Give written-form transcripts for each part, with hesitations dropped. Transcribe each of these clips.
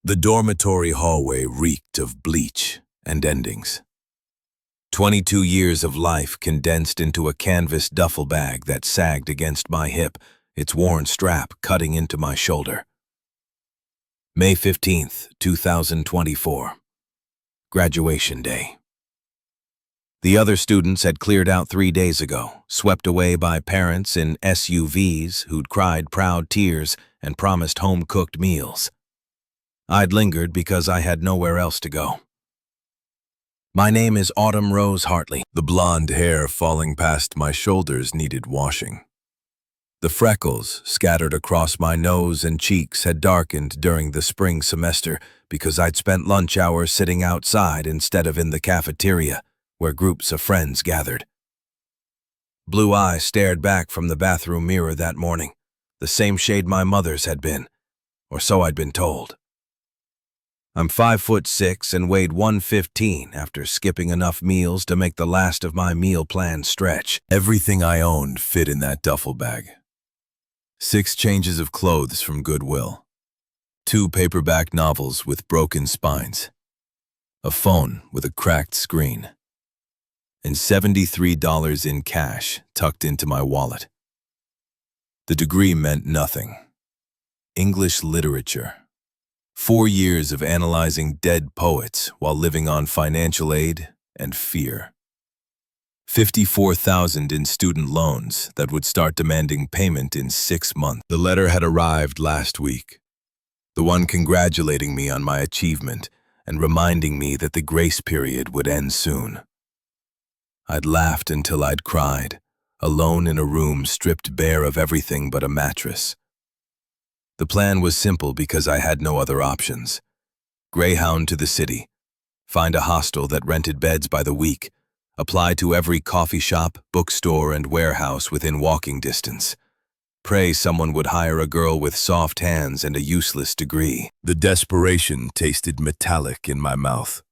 The dormitory hallway reeked of bleach and endings. 22 years of life condensed into a canvas duffel bag that sagged against my hip, its worn strap cutting into my shoulder. May 15th, 2024. Graduation Day. The other students had cleared out 3 days ago, swept away by parents in SUVs who'd cried proud tears and promised home-cooked meals. I'd lingered because I had nowhere else to go. My name is Autumn Rose Hartley. The blonde hair falling past my shoulders needed washing. The freckles scattered across my nose and cheeks had darkened during the spring semester because I'd spent lunch hours sitting outside instead of in the cafeteria, where groups of friends gathered. Blue eyes stared back from the bathroom mirror that morning, the same shade my mother's had been, or so I'd been told. I'm 5'6" and weighed 115 after skipping enough meals to make the last of my meal plan stretch. Everything I owned fit in that duffel bag. 6 changes of clothes from Goodwill, 2 paperback novels with broken spines, a phone with a cracked screen, and $73 in cash tucked into my wallet. The degree meant nothing. English literature. 4 years of analyzing dead poets while living on financial aid and fear. $54,000 in student loans that would start demanding payment in 6 months. The letter had arrived last week. The one congratulating me on my achievement and reminding me that the grace period would end soon. I'd laughed until I'd cried, alone in a room stripped bare of everything but a mattress. The plan was simple because I had no other options. Greyhound to the city, find a hostel that rented beds by the week, apply to every coffee shop, bookstore, and warehouse within walking distance. Pray someone would hire a girl with soft hands and a useless degree. The desperation tasted metallic in my mouth.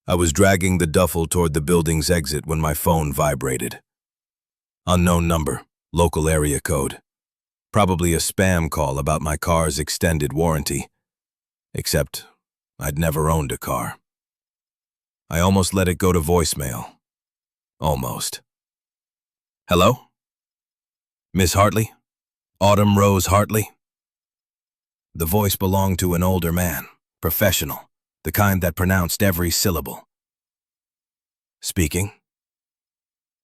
I was dragging the duffel toward the building's exit when my phone vibrated. Unknown number, local area code. Probably a spam call about my car's extended warranty. Except I'd never owned a car. I almost let it go to voicemail. Almost. Hello? Miss Hartley? Autumn Rose Hartley? The voice belonged to an older man, professional, the kind that pronounced every syllable. Speaking.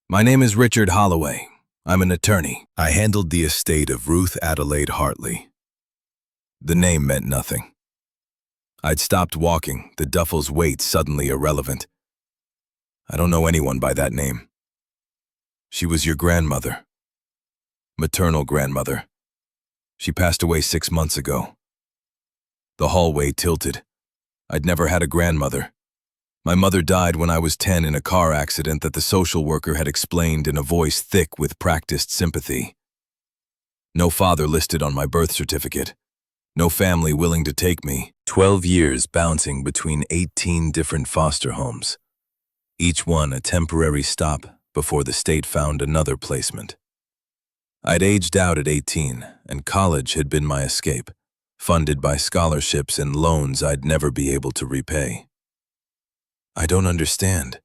My name is Richard Holloway. I'm an attorney. I handled the estate of Ruth Adelaide Hartley. The name meant nothing. I'd stopped walking, the duffel's weight suddenly irrelevant. I don't know anyone by that name. She was your grandmother. Maternal grandmother. She passed away 6 months ago. The hallway tilted. I'd never had a grandmother. My mother died when I was 10 in a car accident that the social worker had explained in a voice thick with practiced sympathy. No father listed on my birth certificate. No family willing to take me. 12 years bouncing between 18 different foster homes. Each one a temporary stop before the state found another placement. I'd aged out at 18, and college had been my escape, funded by scholarships and loans I'd never be able to repay. I don't understand.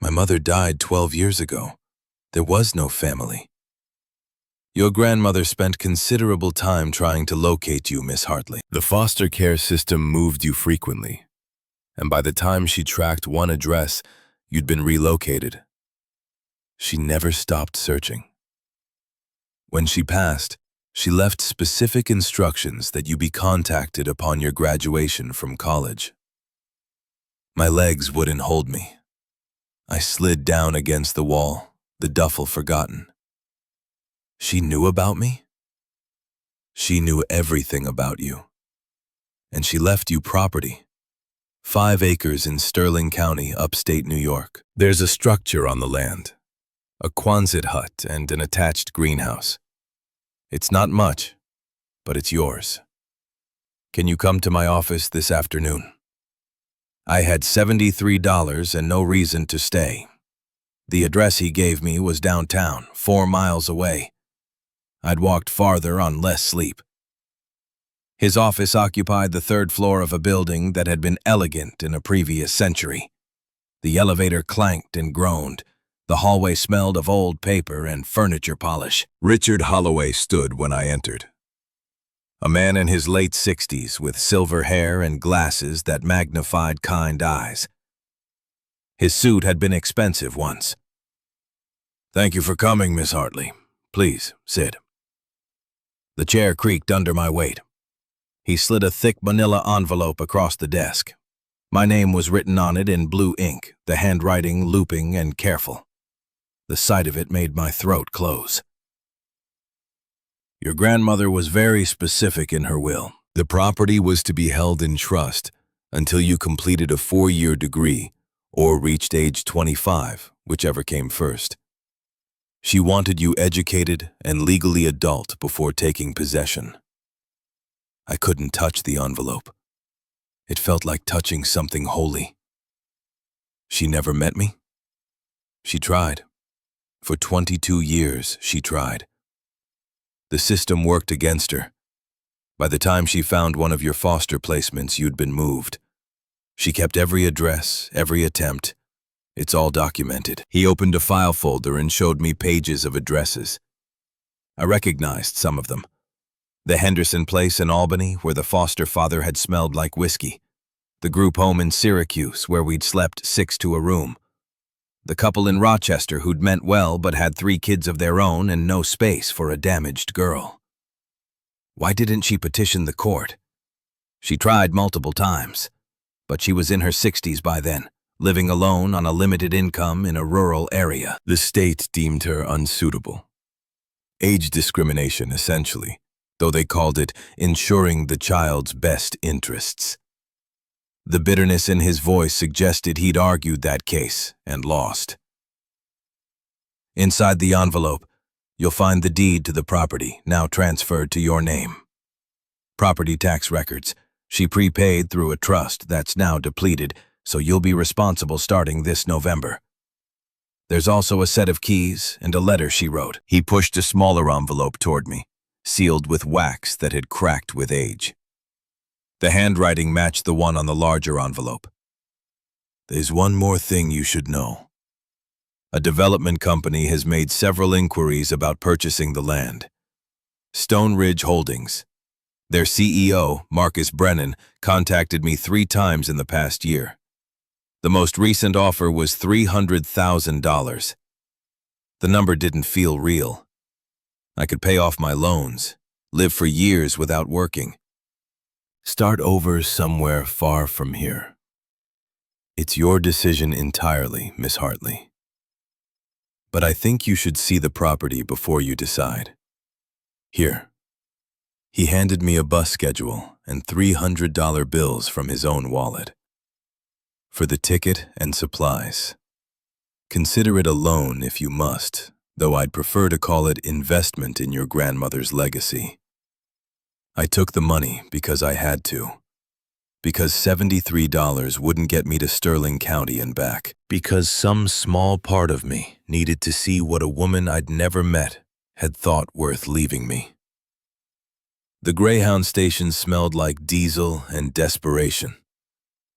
My mother died 12 years ago. There was no family. Your grandmother spent considerable time trying to locate you, Miss Hartley. The foster care system moved you frequently, and by the time she tracked one address, you'd been relocated. She never stopped searching. When she passed, she left specific instructions that you be contacted upon your graduation from college. My legs wouldn't hold me. I slid down against the wall, the duffel forgotten. She knew about me? She knew everything about you. And she left you property. 5 acres in Sterling County, upstate New York. There's a structure on the land, a Quonset hut and an attached greenhouse. It's not much, but it's yours. Can you come to my office this afternoon? I had $73 and no reason to stay. The address he gave me was downtown, 4 miles away. I'd walked farther on less sleep. His office occupied the third floor of a building that had been elegant in a previous century. The elevator clanked and groaned. The hallway smelled of old paper and furniture polish. Richard Holloway stood when I entered. A man in his late 60s with silver hair and glasses that magnified kind eyes. His suit had been expensive once. "Thank you for coming, Miss Hartley. Please, sit." The chair creaked under my weight. He slid a thick manila envelope across the desk. My name was written on it in blue ink, the handwriting looping and careful. The sight of it made my throat close. "Your grandmother was very specific in her will. The property was to be held in trust until you completed a 4-year degree or reached age 25, whichever came first. She wanted you educated and legally adult before taking possession." I couldn't touch the envelope. It felt like touching something holy. She never met me? She tried. For 22 years, she tried. The system worked against her. By the time she found one of your foster placements, you'd been moved. She kept every address, every attempt. It's all documented. He opened a file folder and showed me pages of addresses. I recognized some of them. The Henderson place in Albany, where the foster father had smelled like whiskey. The group home in Syracuse, where we'd slept 6 to a room. The couple in Rochester who'd meant well but had 3 kids of their own and no space for a damaged girl. Why didn't she petition the court? She tried multiple times, but she was in her 60s by then, living alone on a limited income in a rural area. The state deemed her unsuitable. Age discrimination, essentially, though they called it ensuring the child's best interests. The bitterness in his voice suggested he'd argued that case and lost. Inside the envelope, you'll find the deed to the property, now transferred to your name. Property tax records. She prepaid through a trust that's now depleted, so you'll be responsible starting this November. There's also a set of keys and a letter she wrote. He pushed a smaller envelope toward me, sealed with wax that had cracked with age. The handwriting matched the one on the larger envelope. "There's one more thing you should know. A development company has made several inquiries about purchasing the land. Stone Ridge Holdings. Their CEO, Marcus Brennan, contacted me 3 times in the past year. The most recent offer was $300,000. The number didn't feel real. I could pay off my loans, live for years without working. Start over somewhere far from here. It's your decision entirely, Miss Hartley. But I think you should see the property before you decide. Here." He handed me a bus schedule and $300 bills from his own wallet. "For the ticket and supplies. Consider it a loan if you must, though I'd prefer to call it investment in your grandmother's legacy. I took the money because I had to. Because $73 wouldn't get me to Sterling County and back. Because some small part of me needed to see what a woman I'd never met had thought worth leaving me." The Greyhound station smelled like diesel and desperation.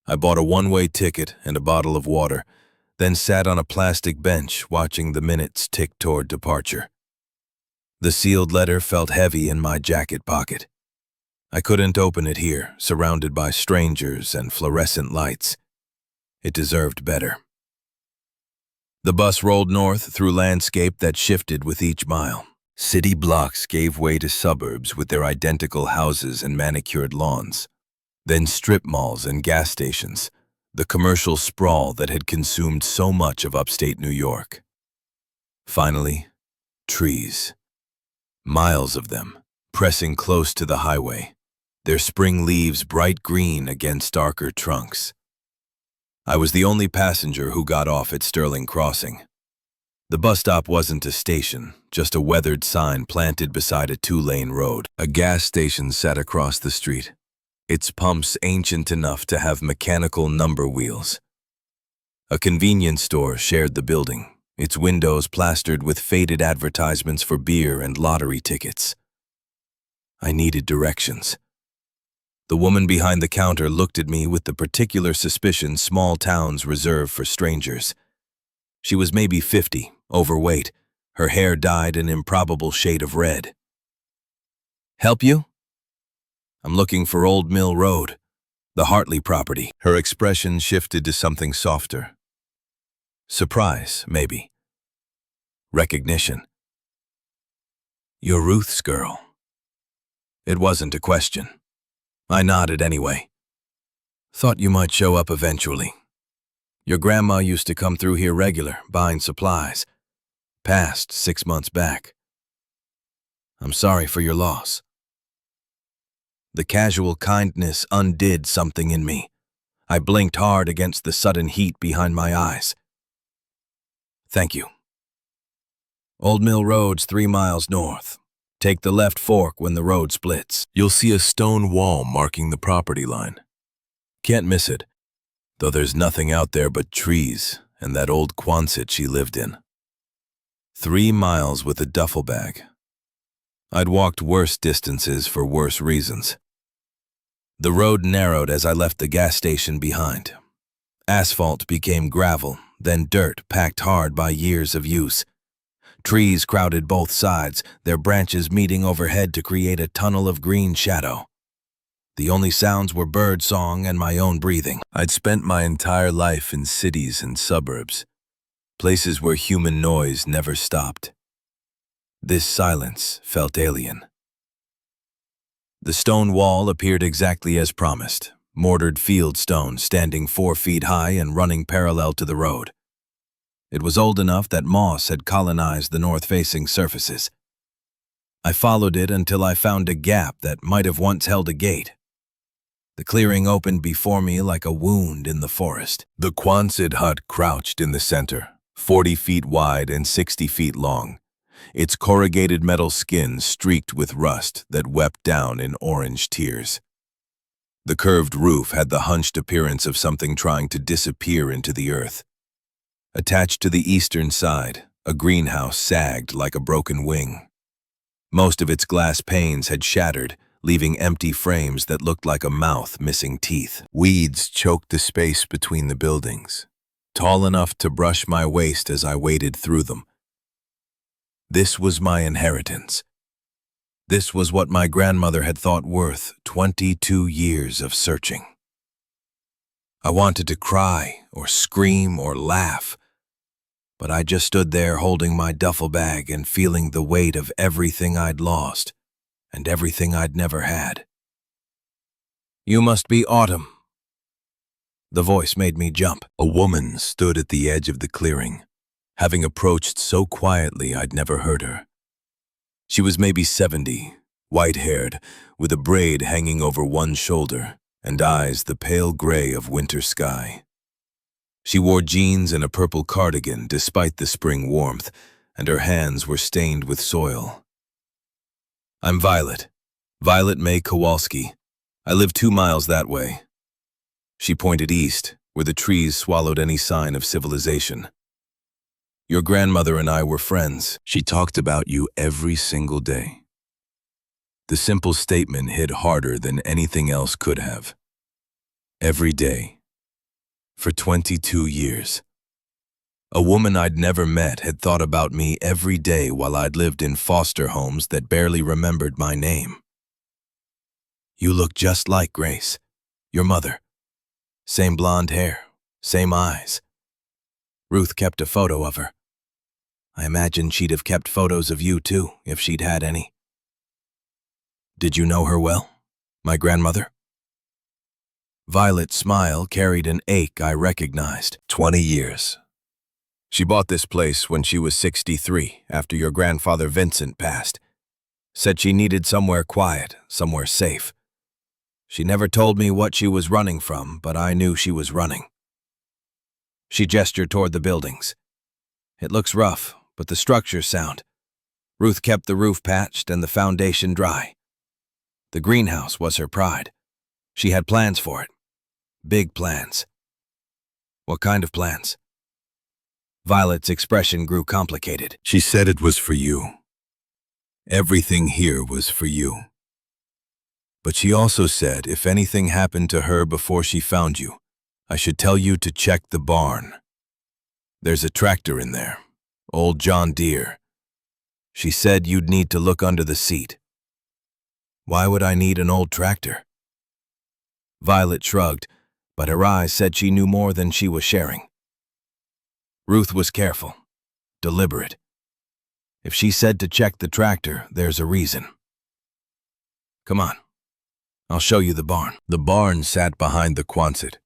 I bought a one-way ticket and a bottle of water, then sat on a plastic bench watching the minutes tick toward departure. The sealed letter felt heavy in my jacket pocket. I couldn't open it here, surrounded by strangers and fluorescent lights. It deserved better. The bus rolled north through landscape that shifted with each mile. City blocks gave way to suburbs with their identical houses and manicured lawns. Then strip malls and gas stations, the commercial sprawl that had consumed so much of upstate New York. Finally, trees. Miles of them, pressing close to the highway, their spring leaves bright green against darker trunks. I was the only passenger who got off at Sterling Crossing. The bus stop wasn't a station, just a weathered sign planted beside a 2-lane road. A gas station sat across the street, its pumps ancient enough to have mechanical number wheels. A convenience store shared the building, its windows plastered with faded advertisements for beer and lottery tickets. I needed directions. The woman behind the counter looked at me with the particular suspicion small towns reserve for strangers. She was maybe 50, overweight, her hair dyed an improbable shade of red. "Help you?" "I'm looking for Old Mill Road, the Hartley property." Her expression shifted to something softer. Surprise, maybe. Recognition. "You're Ruth's girl." It wasn't a question. I nodded anyway. "Thought you might show up eventually. Your grandma used to come through here regular, buying supplies. Passed 6 months back. I'm sorry for your loss." The casual kindness undid something in me. I blinked hard against the sudden heat behind my eyes. "Thank you. Old Mill Road's 3 miles north. Take the left fork when the road splits. You'll see a stone wall marking the property line. Can't miss it, though there's nothing out there but trees and that old Quonset she lived in." 3 miles with a duffel bag. I'd walked worse distances for worse reasons. The road narrowed as I left the gas station behind. Asphalt became gravel, then dirt packed hard by years of use. Trees crowded both sides, their branches meeting overhead to create a tunnel of green shadow. The only sounds were bird song and my own breathing. I'd spent my entire life in cities and suburbs, places where human noise never stopped. This silence felt alien. The stone wall appeared exactly as promised, mortared field stone standing 4 feet high and running parallel to the road. It was old enough that moss had colonized the north-facing surfaces. I followed it until I found a gap that might have once held a gate. The clearing opened before me like a wound in the forest. The Quonset hut crouched in the center, 40 feet wide and 60 feet long, its corrugated metal skin streaked with rust that wept down in orange tears. The curved roof had the hunched appearance of something trying to disappear into the earth. Attached to the eastern side, a greenhouse sagged like a broken wing. Most of its glass panes had shattered, leaving empty frames that looked like a mouth missing teeth. Weeds choked the space between the buildings, tall enough to brush my waist as I waded through them. This was my inheritance. This was what my grandmother had thought worth 22 years of searching. I wanted to cry or scream or laugh, but I just stood there holding my duffel bag and feeling the weight of everything I'd lost and everything I'd never had. "You must be Autumn." The voice made me jump. A woman stood at the edge of the clearing, having approached so quietly I'd never heard her. She was maybe 70, white-haired, with a braid hanging over one shoulder and eyes the pale gray of winter sky. She wore jeans and a purple cardigan despite the spring warmth, and her hands were stained with soil. "I'm Violet May Kowalski. I live 2 miles that way." She pointed east, where the trees swallowed any sign of civilization. "Your grandmother and I were friends. She talked about you every single day." The simple statement hit harder than anything else could have. Every day. For 22 years. A woman I'd never met had thought about me every day while I'd lived in foster homes that barely remembered my name. "You look just like Grace, your mother. Same blonde hair, same eyes." Ruth kept a photo of her. I imagine she'd have kept photos of you too, if she'd had any. "Did you know her well, my grandmother?" Violet's smile carried an ache I recognized. 20 years. She bought this place when she was 63, after your grandfather Vincent passed. Said she needed somewhere quiet, somewhere safe. She never told me what she was running from, but I knew she was running. She gestured toward the buildings. "It looks rough, but the structure's sound. Ruth kept the roof patched and the foundation dry. The greenhouse was her pride. She had plans for it. Big plans." "What kind of plans?" Violet's expression grew complicated. She said it was for you. Everything here was for you. But she also said if anything happened to her before she found you, I should tell you to check the barn. There's a tractor in there, old John Deere. She said you'd need to look under the seat. Why would I need an old tractor? Violet shrugged, but her eyes said she knew more than she was sharing. Ruth was careful, deliberate. If she said to check the tractor, there's a reason. Come on, I'll show you the barn. The barn sat behind the Quonset,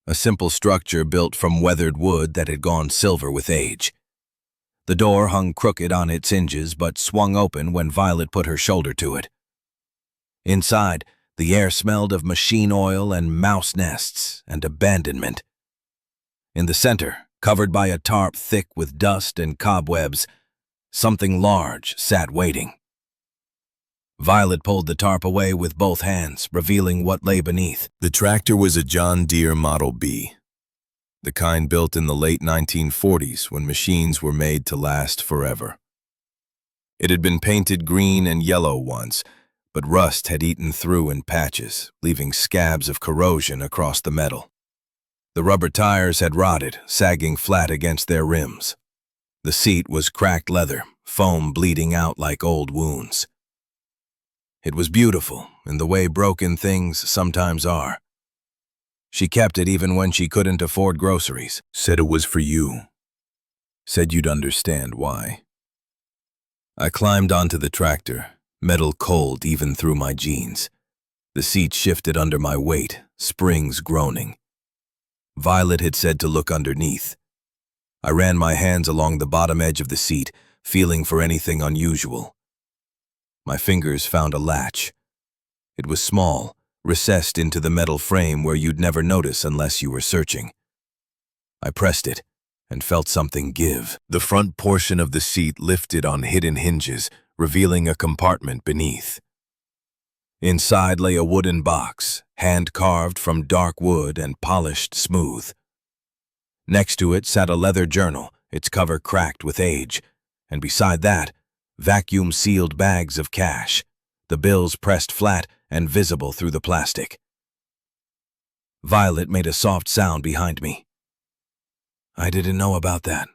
a simple structure built from weathered wood that had gone silver with age. The door hung crooked on its hinges but swung open when Violet put her shoulder to it. Inside, the air smelled of machine oil and mouse nests and abandonment. In the center, covered by a tarp thick with dust and cobwebs, something large sat waiting. Violet pulled the tarp away with both hands, revealing what lay beneath. The tractor was a John Deere Model B, the kind built in the late 1940s when machines were made to last forever. It had been painted green and yellow once, but rust had eaten through in patches, leaving scabs of corrosion across the metal. The rubber tires had rotted, sagging flat against their rims. The seat was cracked leather, foam bleeding out like old wounds. It was beautiful in the way broken things sometimes are. She kept it even when she couldn't afford groceries. Said it was for you. Said you'd understand why. I climbed onto the tractor, metal cold even through my jeans. The seat shifted under my weight, springs groaning. Violet had said to look underneath. I ran my hands along the bottom edge of the seat, feeling for anything unusual. My fingers found a latch. It was small, recessed into the metal frame where you'd never notice unless you were searching. I pressed it and felt something give. The front portion of the seat lifted on hidden hinges, revealing a compartment beneath. Inside lay a wooden box, hand-carved from dark wood and polished smooth. Next to it sat a leather journal, its cover cracked with age, and beside that, vacuum-sealed bags of cash, the bills pressed flat and visible through the plastic. Violet made a soft sound behind me. I didn't know about that.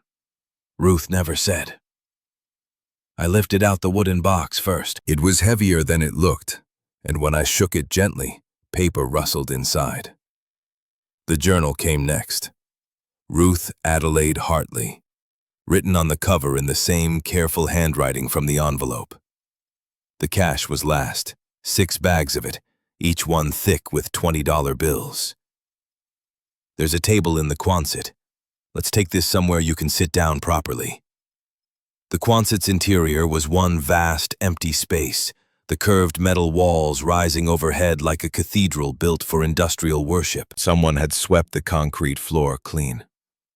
Ruth never said. I lifted out the wooden box first. It was heavier than it looked, and when I shook it gently, paper rustled inside. The journal came next. Ruth Adelaide Hartley, written on the cover in the same careful handwriting from the envelope. The cash was last, 6 bags of it, each one thick with $20 bills. There's a table in the Quonset. Let's take this somewhere you can sit down properly. The Quonset's interior was one vast, empty space, the curved metal walls rising overhead like a cathedral built for industrial worship. Someone had swept the concrete floor clean,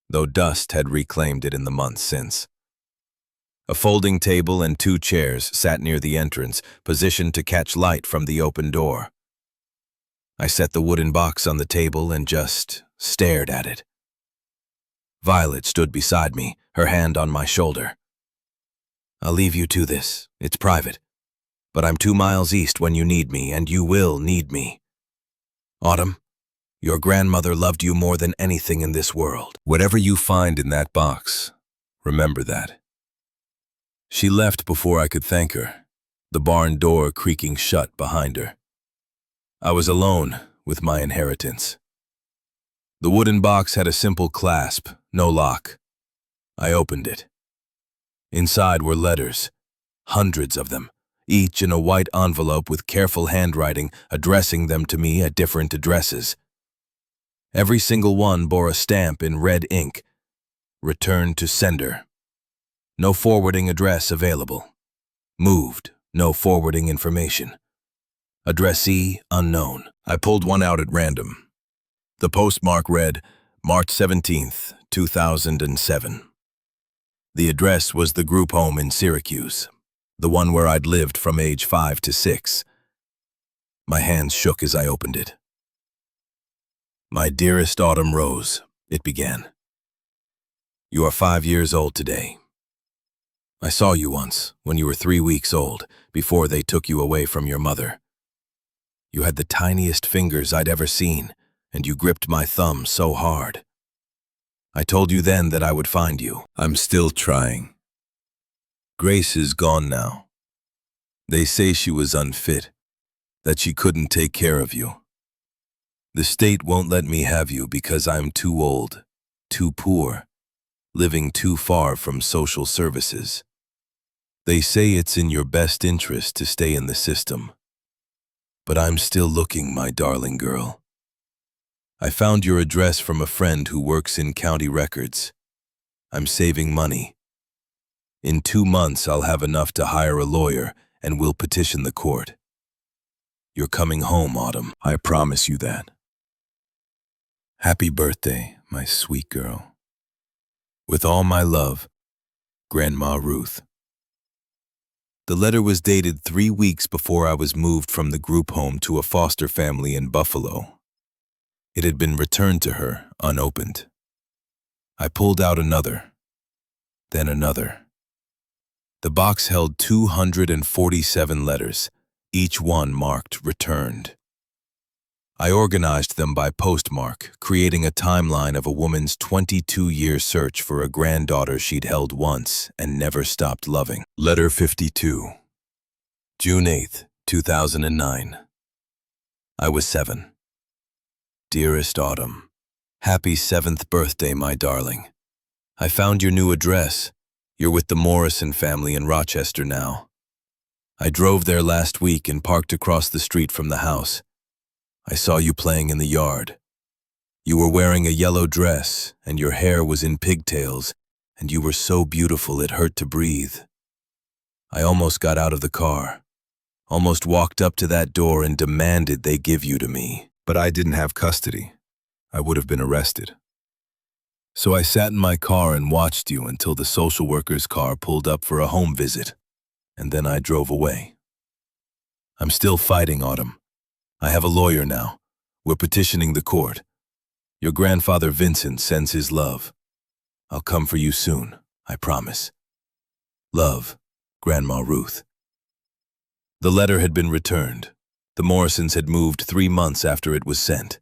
though dust had reclaimed it in the months since. A folding table and 2 chairs sat near the entrance, positioned to catch light from the open door. I set the wooden box on the table and just stared at it. Violet stood beside me, her hand on my shoulder. I'll leave you to this. It's private. But I'm 2 miles east when you need me, and you will need me. Autumn, your grandmother loved you more than anything in this world. Whatever you find in that box, remember that. She left before I could thank her, the barn door creaking shut behind her. I was alone with my inheritance. The wooden box had a simple clasp, no lock. I opened it. Inside were letters, hundreds of them, each in a white envelope with careful handwriting addressing them to me at different addresses. Every single one bore a stamp in red ink, "Return to sender." No forwarding address available. Moved, no forwarding information. Addressee unknown. I pulled one out at random. The postmark read, March 17th, 2007. The address was the group home in Syracuse, the one where I'd lived from age 5 to 6. My hands shook as I opened it. My dearest Autumn Rose, it began. You are 5 years old today. I saw you once, when you were 3 weeks old, before they took you away from your mother. You had the tiniest fingers I'd ever seen, and you gripped my thumb so hard. I told you then that I would find you. I'm still trying. Grace is gone now. They say she was unfit, that she couldn't take care of you. The state won't let me have you because I'm too old, too poor, living too far from social services. They say it's in your best interest to stay in the system. But I'm still looking, my darling girl. I found your address from a friend who works in county records. I'm saving money. In 2 months, I'll have enough to hire a lawyer and we'll petition the court. You're coming home, Autumn. I promise you that. Happy birthday, my sweet girl. With all my love, Grandma Ruth. The letter was dated 3 weeks before I was moved from the group home to a foster family in Buffalo. It had been returned to her, unopened. I pulled out another, then another. The box held 247 letters, each one marked returned. I organized them by postmark, creating a timeline of a woman's 22-year search for a granddaughter she'd held once and never stopped loving. Letter 52. June 8, 2009. I was 7. Dearest Autumn, happy 7th birthday, my darling. I found your new address. You're with the Morrison family in Rochester now. I drove there last week and parked across the street from the house. I saw you playing in the yard. You were wearing a yellow dress, and your hair was in pigtails, and you were so beautiful it hurt to breathe. I almost got out of the car, almost walked up to that door and demanded they give you to me. But I didn't have custody. I would have been arrested. So I sat in my car and watched you until the social worker's car pulled up for a home visit, and then I drove away. I'm still fighting, Autumn. I have a lawyer now. We're petitioning the court. Your grandfather Vincent sends his love. I'll come for you soon, I promise. Love, Grandma Ruth. The letter had been returned. The Morrisons had moved 3 months after it was sent.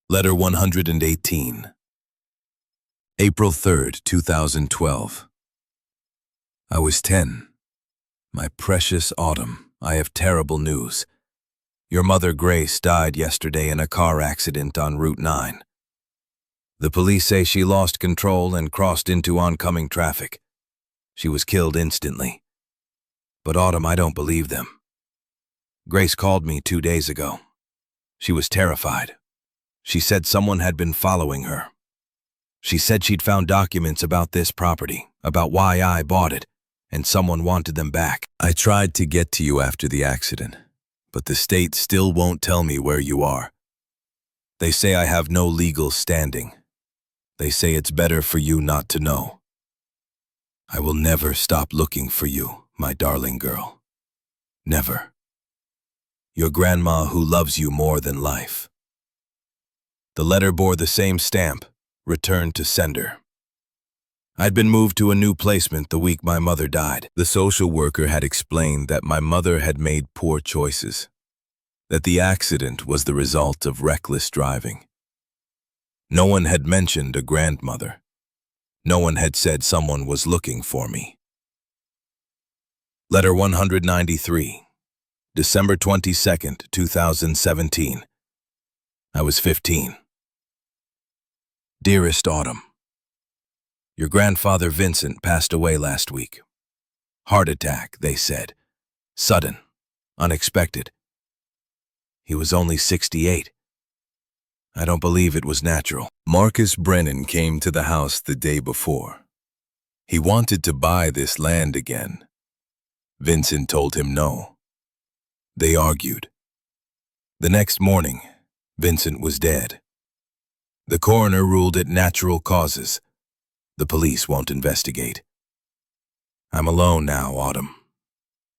Letter 118. April 3rd, 2012. I was 10. My precious Autumn, I have terrible news. Your mother Grace died yesterday in a car accident on Route 9. The police say she lost control and crossed into oncoming traffic. She was killed instantly. But Autumn, I don't believe them. Grace called me 2 days ago. She was terrified. She said someone had been following her. She said she'd found documents about this property, about why I bought it, and someone wanted them back. I tried to get to you after the accident, but the state still won't tell me where you are. They say I have no legal standing. They say it's better for you not to know. I will never stop looking for you, my darling girl. Never. Your grandma who loves you more than life. The letter bore the same stamp, returned to sender. I'd been moved to a new placement the week my mother died. The social worker had explained that my mother had made poor choices, that the accident was the result of reckless driving. No one had mentioned a grandmother. No one had said someone was looking for me. Letter 193. December 22nd, 2017. I was 15. Dearest Autumn, your grandfather Vincent passed away last week. Heart attack, they said. Sudden, unexpected. He was only 68. I don't believe it was natural. Marcus Brennan came to the house the day before. He wanted to buy this land again. Vincent told him no. They argued. The next morning, Vincent was dead. The coroner ruled it natural causes. The police won't investigate. I'm alone now, Autumn,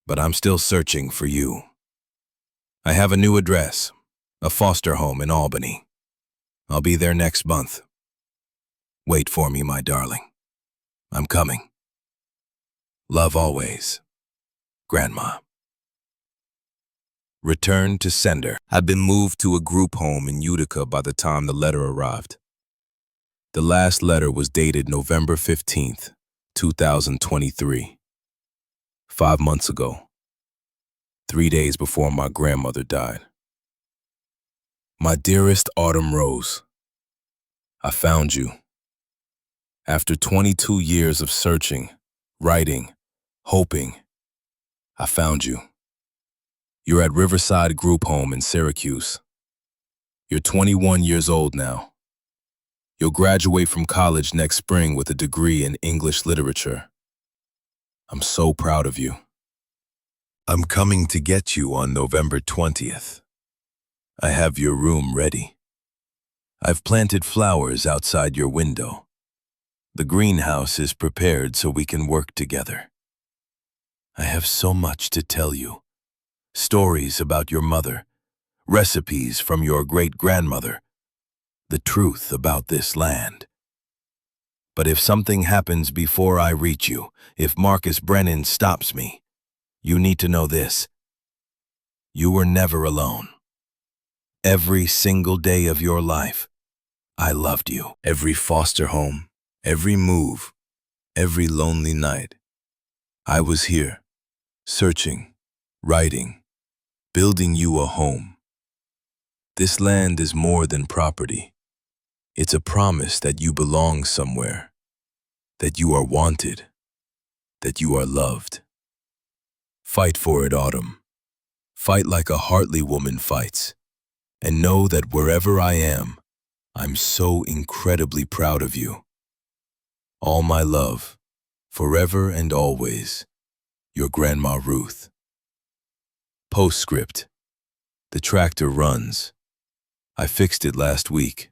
but I'm still searching for you. I have a new address, a foster home in Albany. I'll be there next month. Wait for me, my darling. I'm coming. Love always, Grandma. Return to sender. Had been moved to a group home in Utica by the time the letter arrived. The last letter was dated November 15th, 2023. 5 months ago. 3 days before my grandmother died. My dearest Autumn Rose, I found you. After 22 years of searching, writing, hoping, I found you. You're at Riverside Group Home in Syracuse. You're 21 years old now. You'll graduate from college next spring with a degree in English literature. I'm so proud of you. I'm coming to get you on November 20th. I have your room ready. I've planted flowers outside your window. The greenhouse is prepared so we can work together. I have so much to tell you. Stories about your mother, recipes from your great-grandmother, the truth about this land. But if something happens before I reach you, if Marcus Brennan stops me, you need to know this. You were never alone. Every single day of your life, I loved you. Every foster home, every move, every lonely night. I was here, searching, writing, building you a home. This land is more than property. It's a promise that you belong somewhere, that you are wanted, that you are loved. Fight for it, Autumn. Fight like a Hartley woman fights. And know that wherever I am, I'm so incredibly proud of you. All my love, forever and always, your Grandma Ruth. Postscript. The tractor runs. I fixed it last week.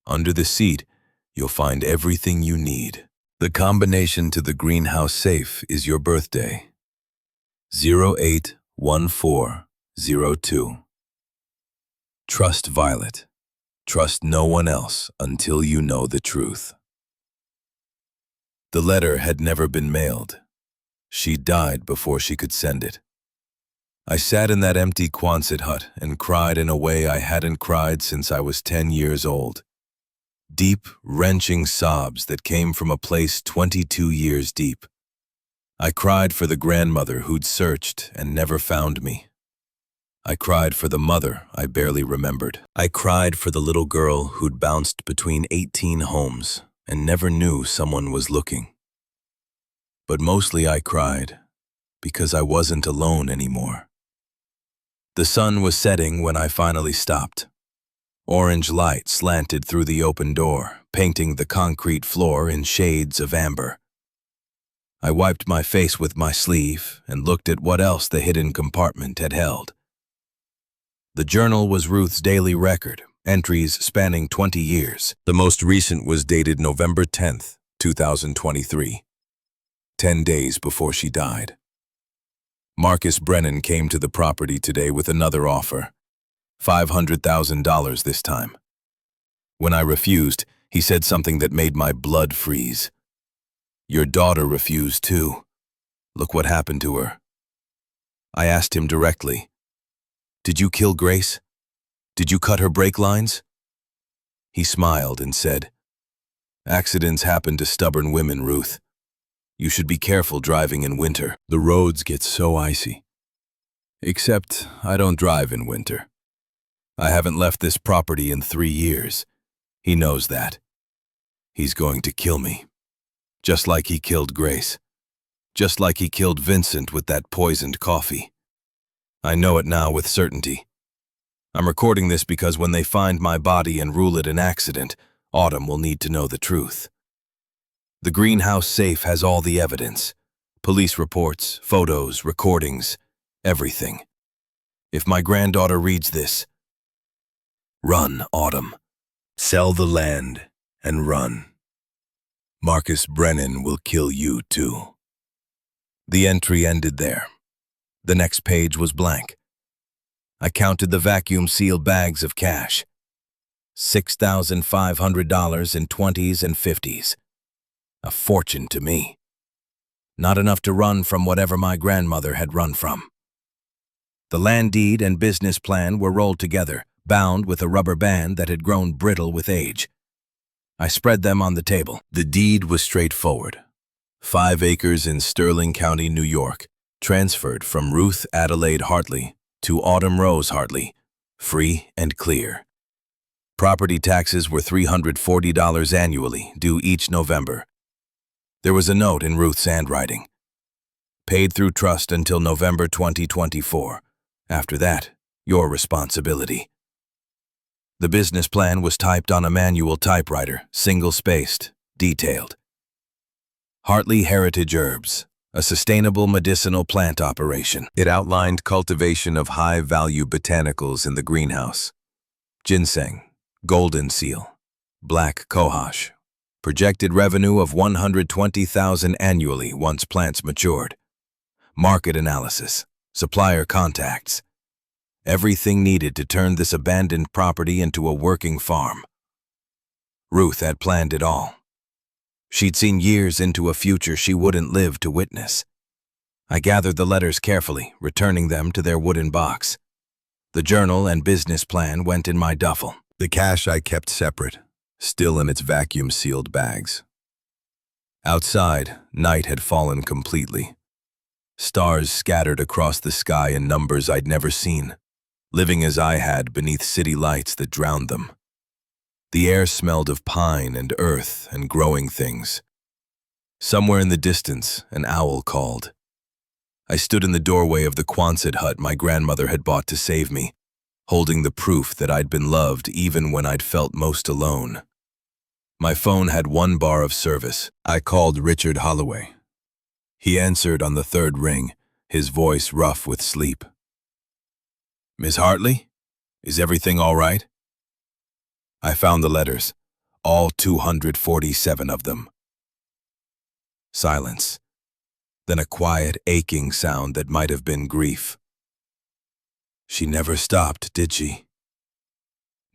Under the seat, you'll find everything you need. The combination to the greenhouse safe is your birthday. 081402. Trust Violet. Trust no one else until you know the truth. The letter had never been mailed. She died before she could send it. I sat in that empty Quonset hut and cried in a way I hadn't cried since I was 10 years old. Deep, wrenching sobs that came from a place 22 years deep. I cried for the grandmother who'd searched and never found me. I cried for the mother I barely remembered. I cried for the little girl who'd bounced between 18 homes and never knew someone was looking. But mostly I cried because I wasn't alone anymore. The sun was setting when I finally stopped. Orange light slanted through the open door, painting the concrete floor in shades of amber. I wiped my face with my sleeve and looked at what else the hidden compartment had held. The journal was Ruth's daily record, entries spanning 20 years. The most recent was dated November 10th, 2023, 10 days before she died. Marcus Brennan came to the property today with another offer, $500,000 this time. When I refused, he said something that made my blood freeze. Your daughter refused too. Look what happened to her. I asked him directly, did you kill Grace? Did you cut her brake lines? He smiled and said, accidents happen to stubborn women, Ruth. You should be careful driving in winter. The roads get so icy. Except I don't drive in winter. I haven't left this property in 3 years. He knows that. He's going to kill me. Just like he killed Grace. Just like he killed Vincent with that poisoned coffee. I know it now with certainty. I'm recording this because when they find my body and rule it an accident, Autumn will need to know the truth. The greenhouse safe has all the evidence. Police reports, photos, recordings, everything. If my granddaughter reads this, run, Autumn. Sell the land and run. Marcus Brennan will kill you too. The entry ended there. The next page was blank. I counted the vacuum-sealed bags of cash. $6,500 in 20s and 50s. A fortune to me. Not enough to run from whatever my grandmother had run from. The land deed and business plan were rolled together, bound with a rubber band that had grown brittle with age. I spread them on the table. The deed was straightforward. 5 acres in Sterling County, New York, transferred from Ruth Adelaide Hartley to Autumn Rose Hartley, free and clear. Property taxes were $340 annually, due each November. There was a note in Ruth's handwriting. Paid through trust until November 2024. After that, your responsibility. The business plan was typed on a manual typewriter, single-spaced, detailed. Hartley Heritage Herbs, a sustainable medicinal plant operation. It outlined cultivation of high-value botanicals in the greenhouse. Ginseng, golden seal, black cohosh. Projected revenue of $120,000 annually once plants matured. Market analysis, supplier contacts. Everything needed to turn this abandoned property into a working farm. Ruth had planned it all. She'd seen years into a future she wouldn't live to witness. I gathered the letters carefully, returning them to their wooden box. The journal and business plan went in my duffel. The cash I kept separate, still in its vacuum-sealed bags. Outside, night had fallen completely. Stars scattered across the sky in numbers I'd never seen, living as I had beneath city lights that drowned them. The air smelled of pine and earth and growing things. Somewhere in the distance, an owl called. I stood in the doorway of the Quonset hut my grandmother had bought to save me, holding the proof that I'd been loved even when I'd felt most alone. My phone had 1 bar of service. I called Richard Holloway. He answered on the 3rd ring, his voice rough with sleep. "Miss Hartley, is everything all right?" I found the letters, all 247 of them. Silence. Then a quiet, aching sound that might have been grief. "She never stopped, did she?"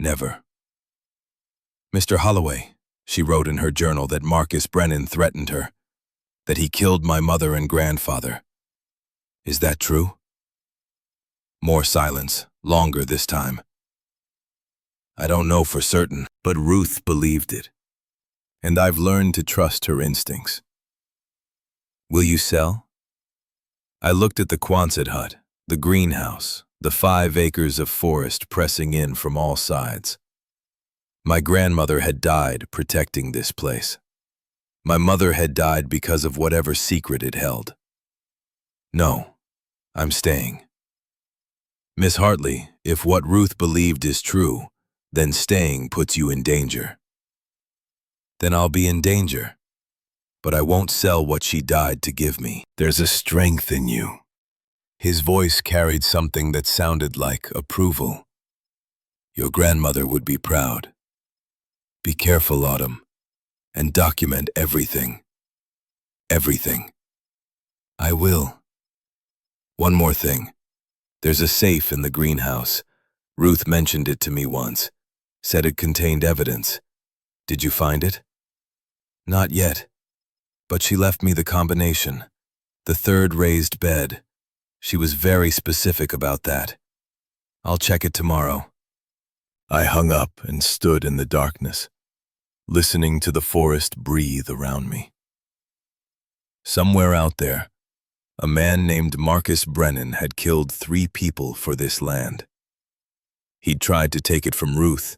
"Never." "Mr. Holloway," she wrote in her journal that Marcus Brennan threatened her, that he killed my mother and grandfather. "Is that true?" More silence, longer this time. "I don't know for certain, but Ruth believed it. And I've learned to trust her instincts." "Will you sell?" I looked at the Quonset hut, the greenhouse, the 5 acres of forest pressing in from all sides. My grandmother had died protecting this place. My mother had died because of whatever secret it held. "No, I'm staying." "Miss Hartley, if what Ruth believed is true, then staying puts you in danger." "Then I'll be in danger. But I won't sell what she died to give me." "There's a strength in you." His voice carried something that sounded like approval. "Your grandmother would be proud. Be careful, Autumn, and document everything. Everything." "I will." "One more thing. There's a safe in the greenhouse. Ruth mentioned it to me once. Said it contained evidence. Did you find it?" "Not yet. But she left me the combination. The 3rd raised bed. She was very specific about that. I'll check it tomorrow." I hung up and stood in the darkness, listening to the forest breathe around me. Somewhere out there, a man named Marcus Brennan had killed 3 people for this land. He'd tried to take it from Ruth.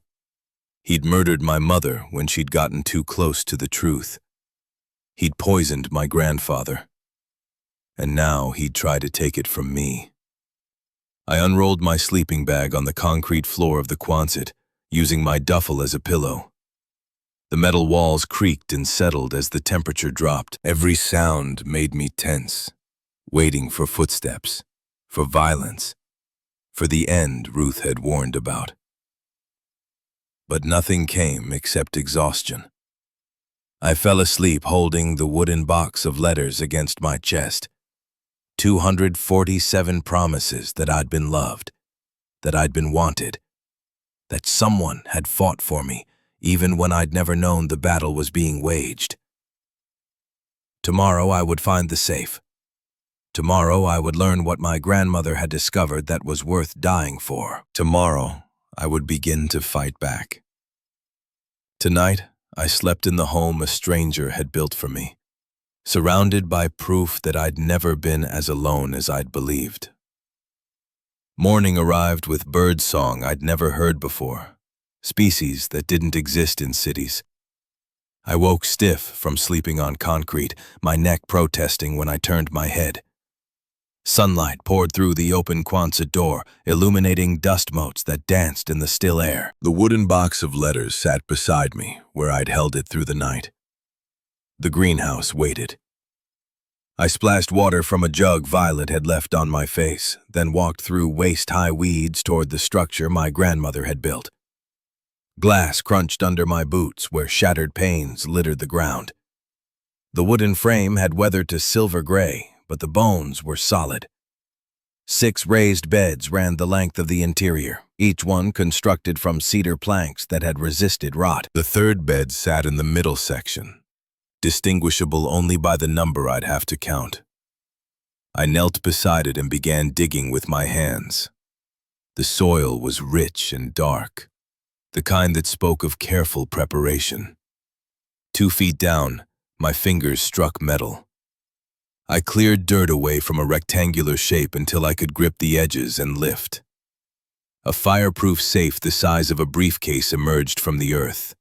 He'd murdered my mother when she'd gotten too close to the truth. He'd poisoned my grandfather. And now he'd try to take it from me. I unrolled my sleeping bag on the concrete floor of the Quonset, using my duffel as a pillow. The metal walls creaked and settled as the temperature dropped. Every sound made me tense, waiting for footsteps, for violence, for the end Ruth had warned about. But nothing came except exhaustion. I fell asleep holding the wooden box of letters against my chest. 247 promises that I'd been loved, that I'd been wanted, that someone had fought for me, even when I'd never known the battle was being waged. Tomorrow I would find the safe. Tomorrow I would learn what my grandmother had discovered that was worth dying for. Tomorrow I would begin to fight back. Tonight, I slept in the home a stranger had built for me, surrounded by proof that I'd never been as alone as I'd believed. Morning arrived with bird song I'd never heard before, species that didn't exist in cities. I woke stiff from sleeping on concrete, my neck protesting when I turned my head. Sunlight poured through the open Quonset door, illuminating dust motes that danced in the still air. The wooden box of letters sat beside me, where I'd held it through the night. The greenhouse waited. I splashed water from a jug Violet had left on my face, then walked through waist-high weeds toward the structure my grandmother had built. Glass crunched under my boots where shattered panes littered the ground. The wooden frame had weathered to silver gray, but the bones were solid. 6 raised beds ran the length of the interior, each one constructed from cedar planks that had resisted rot. The third bed sat in the middle section, distinguishable only by the number I'd have to count. I knelt beside it and began digging with my hands. The soil was rich and dark, the kind that spoke of careful preparation. 2 feet down, my fingers struck metal. I cleared dirt away from a rectangular shape until I could grip the edges and lift. A fireproof safe the size of a briefcase emerged from the earth.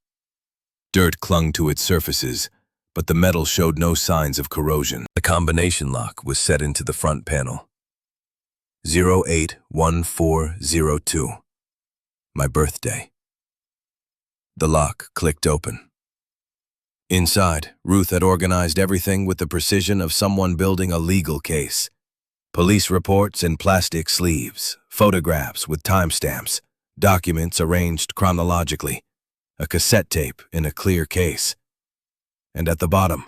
Dirt clung to its surfaces, but the metal showed no signs of corrosion. The combination lock was set into the front panel. 081402. My birthday. The lock clicked open. Inside, Ruth had organized everything with the precision of someone building a legal case. Police reports in plastic sleeves, photographs with timestamps, documents arranged chronologically, a cassette tape in a clear case. And at the bottom,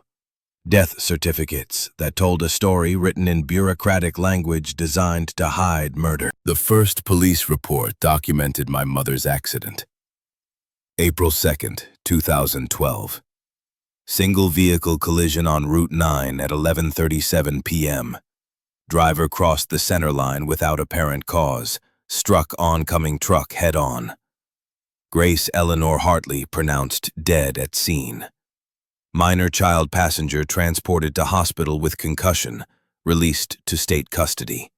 death certificates that told a story written in bureaucratic language designed to hide murder. The first police report documented my mother's accident. April 2nd, 2012. Single vehicle collision on Route 9 at 11:37 p.m. Driver crossed the center line without apparent cause, struck oncoming truck head-on. Grace Eleanor Hartley pronounced dead at scene. Minor child passenger transported to hospital with concussion, released to state custody.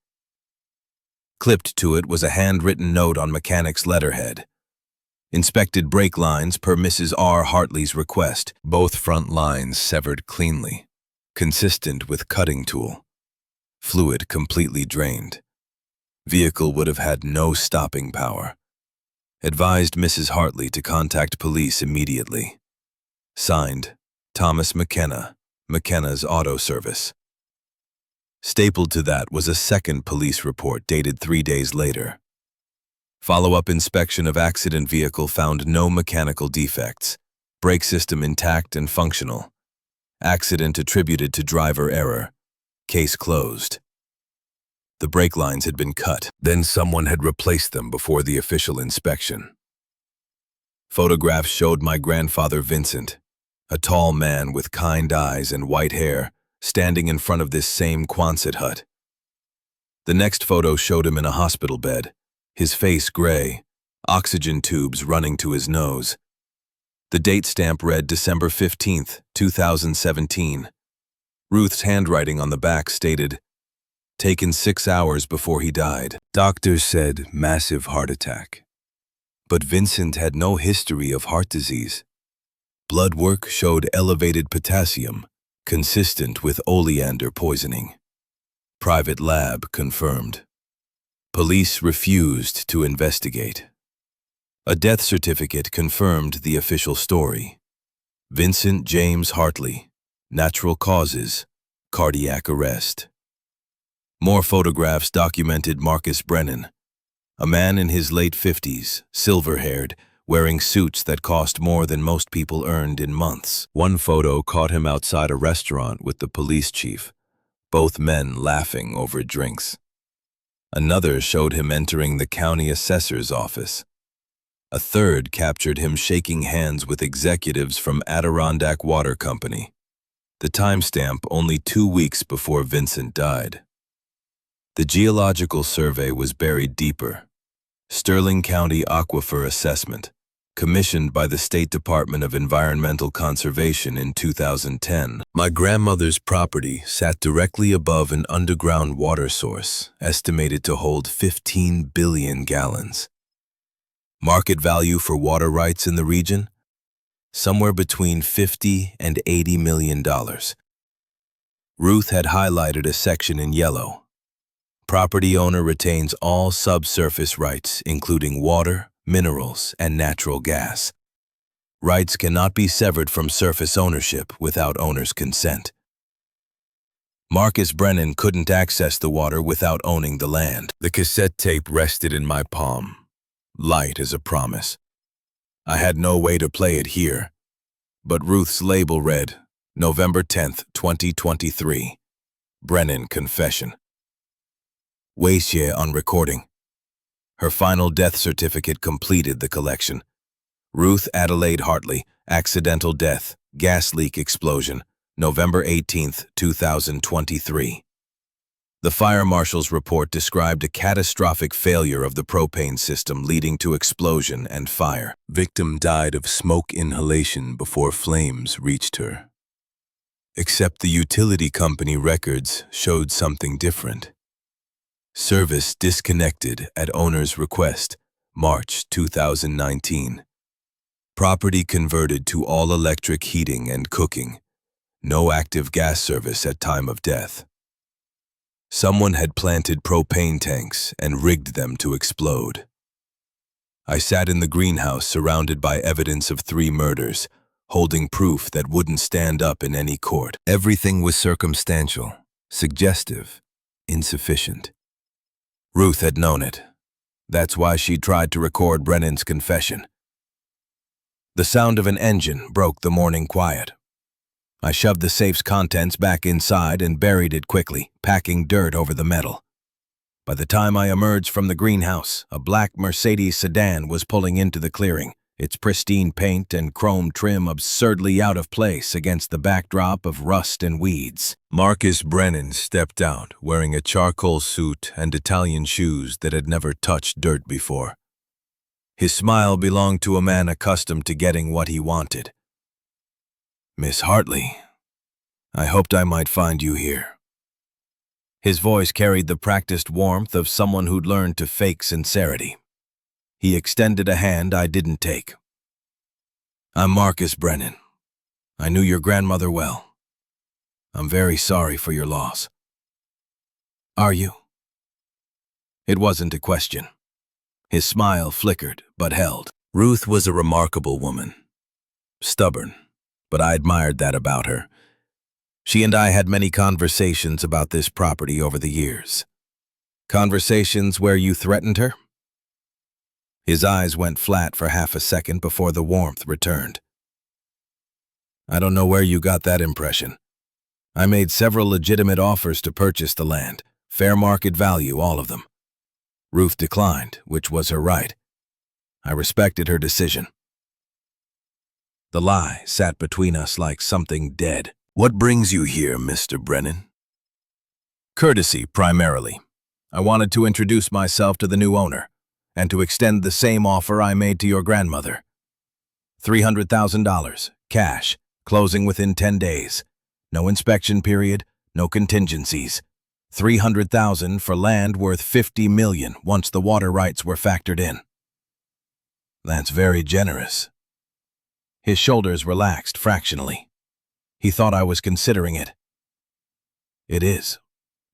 Clipped to it was a handwritten note on mechanic's letterhead. Inspected brake lines per Mrs. R. Hartley's request, both front lines severed cleanly, consistent with cutting tool. Fluid completely drained. Vehicle would have had no stopping power. Advised Mrs. Hartley to contact police immediately. Signed, Thomas McKenna, McKenna's Auto Service. Stapled to that was a second police report dated 3 days later. Follow-up inspection of accident vehicle found no mechanical defects. Brake system intact and functional. Accident attributed to driver error. Case closed. The brake lines had been cut. Then someone had replaced them before the official inspection. Photographs showed my grandfather Vincent, a tall man with kind eyes and white hair, standing in front of this same Quonset hut. The next photo showed him in a hospital bed, his face gray, oxygen tubes running to his nose. The date stamp read December 15th, 2017. Ruth's handwriting on the back stated, taken 6 hours before he died. Doctors said massive heart attack. But Vincent had no history of heart disease. Blood work showed elevated potassium, consistent with oleander poisoning. Private lab confirmed. Police refused to investigate. A death certificate confirmed the official story. Vincent James Hartley, natural causes, cardiac arrest. More photographs documented Marcus Brennan, a man in his late 50s, silver-haired, wearing suits that cost more than most people earned in months. One photo caught him outside a restaurant with the police chief, both men laughing over drinks. Another showed him entering the county assessor's office. A third captured him shaking hands with executives from Adirondack Water Company. The timestamp only 2 weeks before Vincent died. The geological survey was buried deeper. Sterling County Aquifer Assessment, commissioned by the State Department of Environmental Conservation in 2010. My grandmother's property sat directly above an underground water source estimated to hold 15 billion gallons. Market value for water rights in the region? Somewhere between $50 and $80 million. Ruth had highlighted a section in yellow. Property owner retains all subsurface rights, including water, minerals, and natural gas. Rights cannot be severed from surface ownership without owner's consent. Marcus Brennan couldn't access the water without owning the land. The cassette tape rested in my palm, light as a promise. I had no way to play it here, but Ruth's label read, November 10th, 2023, Brennan Confession. Weisye on recording. Her final death certificate completed the collection. Ruth Adelaide Hartley, accidental death, gas leak explosion, November 18, 2023. The fire marshal's report described a catastrophic failure of the propane system leading to explosion and fire. Victim died of smoke inhalation before flames reached her. Except the utility company records showed something different. Service disconnected at owner's request, March 2019. Property converted to all-electric heating and cooking. No active gas service at time of death. Someone had planted propane tanks and rigged them to explode. I sat in the greenhouse surrounded by evidence of 3 murders, holding proof that wouldn't stand up in any court. Everything was circumstantial, suggestive, insufficient. Ruth had known it. That's why she tried to record Brennan's confession. The sound of an engine broke the morning quiet. I shoved the safe's contents back inside and buried it quickly, packing dirt over the metal. By the time I emerged from the greenhouse, a black Mercedes sedan was pulling into the clearing, its pristine paint and chrome trim absurdly out of place against the backdrop of rust and weeds. Marcus Brennan stepped out, wearing a charcoal suit and Italian shoes that had never touched dirt before. His smile belonged to a man accustomed to getting what he wanted. "Miss Hartley, I hoped I might find you here." His voice carried the practiced warmth of someone who'd learned to fake sincerity. He extended a hand I didn't take. "I'm Marcus Brennan. I knew your grandmother well. I'm very sorry for your loss." "Are you?" It wasn't a question. His smile flickered, but held. Ruth was a remarkable woman. Stubborn, but I admired that about her. She and I had many conversations about this property over the years. Conversations where you threatened her? His eyes went flat for half a second before the warmth returned. "I don't know where you got that impression. I made several legitimate offers to purchase the land, fair market value, all of them. Ruth declined, which was her right. I respected her decision. The lie sat between us like something dead. "What brings you here, Mr. Brennan?" "Courtesy, primarily. I wanted to introduce myself to the new owner, and to extend the same offer I made to your grandmother. $300,000, cash, closing within 10 days. No inspection period, no contingencies. $300,000 for land worth $50 million once the water rights were factored in." "That's very generous." His shoulders relaxed fractionally. He thought I was considering it. "It is,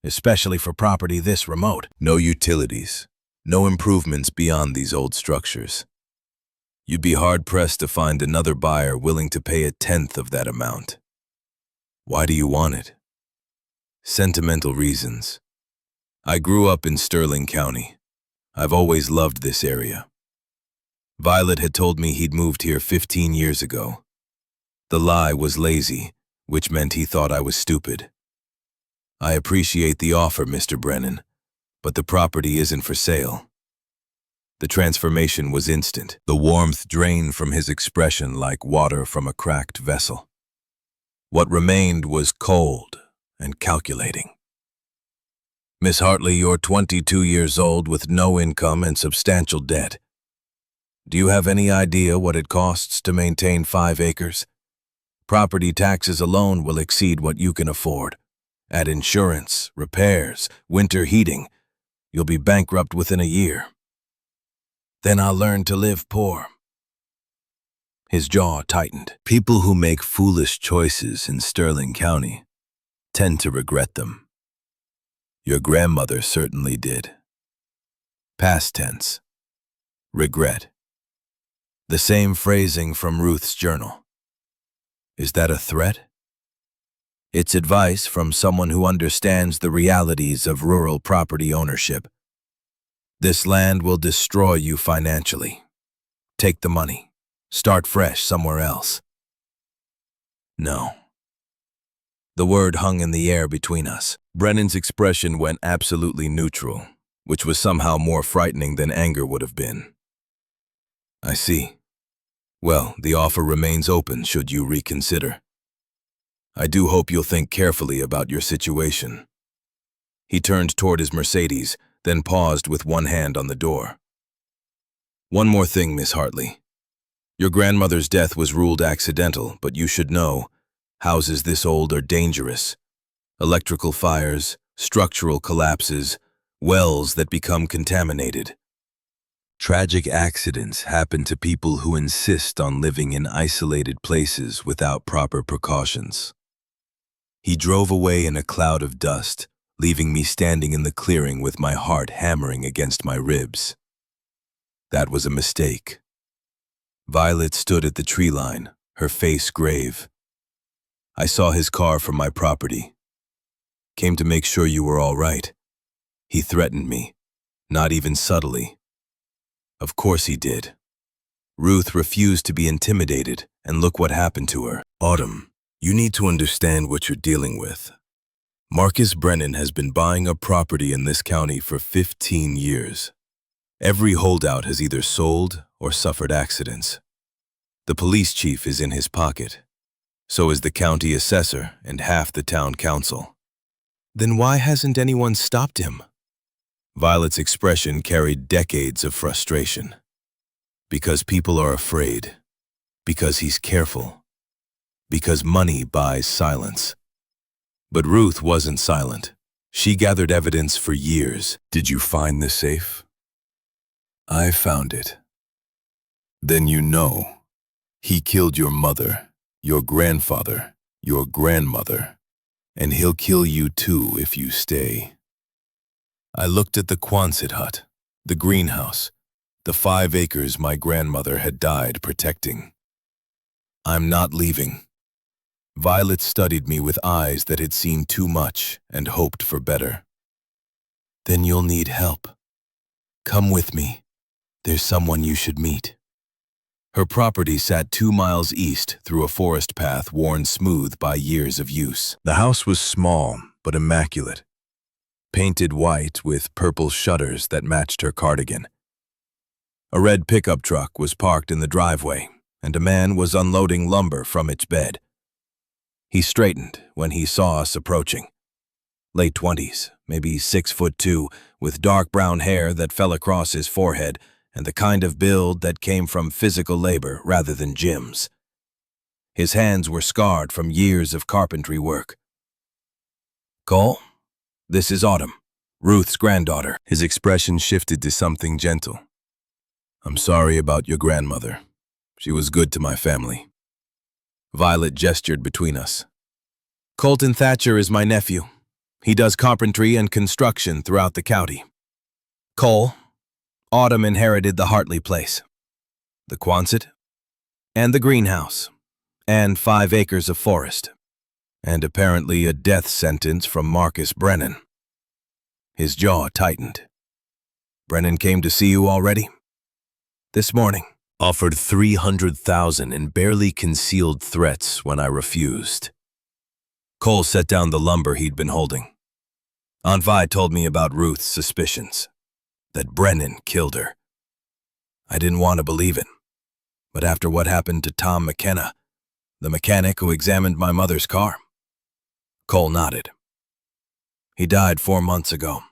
especially for property this remote." "No utilities, no improvements beyond these old structures. You'd be hard-pressed to find another buyer willing to pay 1/10 of that amount. Why do you want it?" "Sentimental reasons. I grew up in Sterling County. I've always loved this area. Violet had told me he'd moved here 15 years ago. The lie was lazy, which meant he thought I was stupid. I appreciate the offer, Mr. Brennan, but the property isn't for sale." The transformation was instant. The warmth drained from his expression like water from a cracked vessel. What remained was cold and calculating. Miss Hartley, you're 22 years old with no income and substantial debt. Do you have any idea what it costs to maintain 5 acres? Property taxes alone will exceed what you can afford. Add insurance, repairs, winter heating. You'll be bankrupt within a year. Then I'll learn to live poor. His jaw tightened. People who make foolish choices in Sterling County tend to regret them. Your grandmother certainly did. Past tense. Regret. The same phrasing from Ruth's journal. Is that a threat? It's advice from someone who understands the realities of rural property ownership. This land will destroy you financially. Take the money. Start fresh somewhere else. No. The word hung in the air between us. Brennan's expression went absolutely neutral, which was somehow more frightening than anger would have been. I see. Well, the offer remains open should you reconsider. I do hope you'll think carefully about your situation. He turned toward his Mercedes, then paused with one hand on the door. One more thing, Miss Hartley. Your grandmother's death was ruled accidental, but you should know, houses this old are dangerous. Electrical fires, structural collapses, wells that become contaminated. Tragic accidents happen to people who insist on living in isolated places without proper precautions. He drove away in a cloud of dust, leaving me standing in the clearing with my heart hammering against my ribs. That was a mistake. Violet stood at the tree line, her face grave. I saw his car from my property. Came to make sure you were all right. He threatened me, not even subtly. Of course he did. Ruth refused to be intimidated, and look what happened to her. Autumn, you need to understand what you're dealing with. Marcus Brennan has been buying up property in this county for 15 years. Every holdout has either sold or suffered accidents. The police chief is in his pocket. So is the county assessor and half the town council. Then why hasn't anyone stopped him? Violet's expression carried decades of frustration. Because people are afraid. Because he's careful. Because money buys silence. But Ruth wasn't silent. She gathered evidence for years. Did you find the safe? I found it. Then you know. He killed your mother, your grandfather, your grandmother, and he'll kill you too if you stay. I looked at the Quonset hut, the greenhouse, the 5 acres my grandmother had died protecting. I'm not leaving. Violet studied me with eyes that had seen too much and hoped for better. Then you'll need help. Come with me. There's someone you should meet. Her property sat 2 miles east through a forest path worn smooth by years of use. The house was small but immaculate, painted white with purple shutters that matched her cardigan. A red pickup truck was parked in the driveway, and a man was unloading lumber from its bed. He straightened when he saw us approaching. Late 20s, maybe 6'2", with dark brown hair that fell across his forehead, and the kind of build that came from physical labor rather than gyms. His hands were scarred from years of carpentry work. Cole, this is Autumn, Ruth's granddaughter. His expression shifted to something gentle. I'm sorry about your grandmother. She was good to my family. Violet gestured between us. Colton Thatcher is my nephew. He does carpentry and construction throughout the county. Cole, Autumn inherited the Hartley place, the Quonset, and the greenhouse, and 5 acres of forest, and apparently a death sentence from Marcus Brennan. His jaw tightened. Brennan came to see you already? This morning. Offered $300,000 in barely concealed threats when I refused. Cole set down the lumber he'd been holding. Aunt Vi told me about Ruth's suspicions, that Brennan killed her. I didn't want to believe it, but after what happened to Tom McKenna, the mechanic who examined my mother's car, Cole nodded. He died 4 months ago,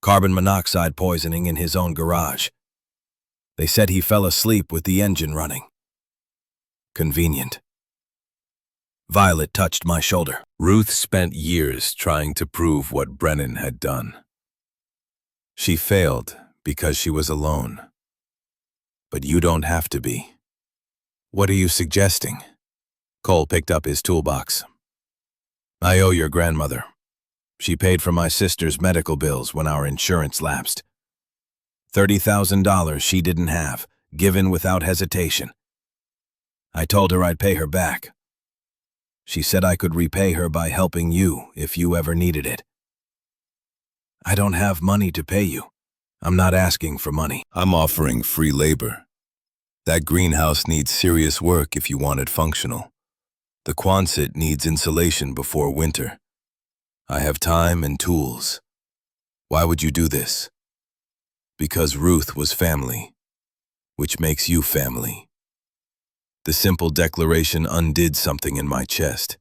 Carbon monoxide poisoning in his own garage. They said he fell asleep with the engine running. Convenient. Violet touched my shoulder. Ruth spent years trying to prove what Brennan had done. She failed because she was alone. But you don't have to be. What are you suggesting? Cole picked up his toolbox. I owe your grandmother. She paid for my sister's medical bills when our insurance lapsed. $30,000 she didn't have, given without hesitation. I told her I'd pay her back. She said I could repay her by helping you if you ever needed it. I don't have money to pay you. I'm not asking for money. I'm offering free labor. That greenhouse needs serious work if you want it functional. The Quonset needs insulation before winter. I have time and tools. Why would you do this? Because Ruth was family, which makes you family. The simple declaration undid something in my chest.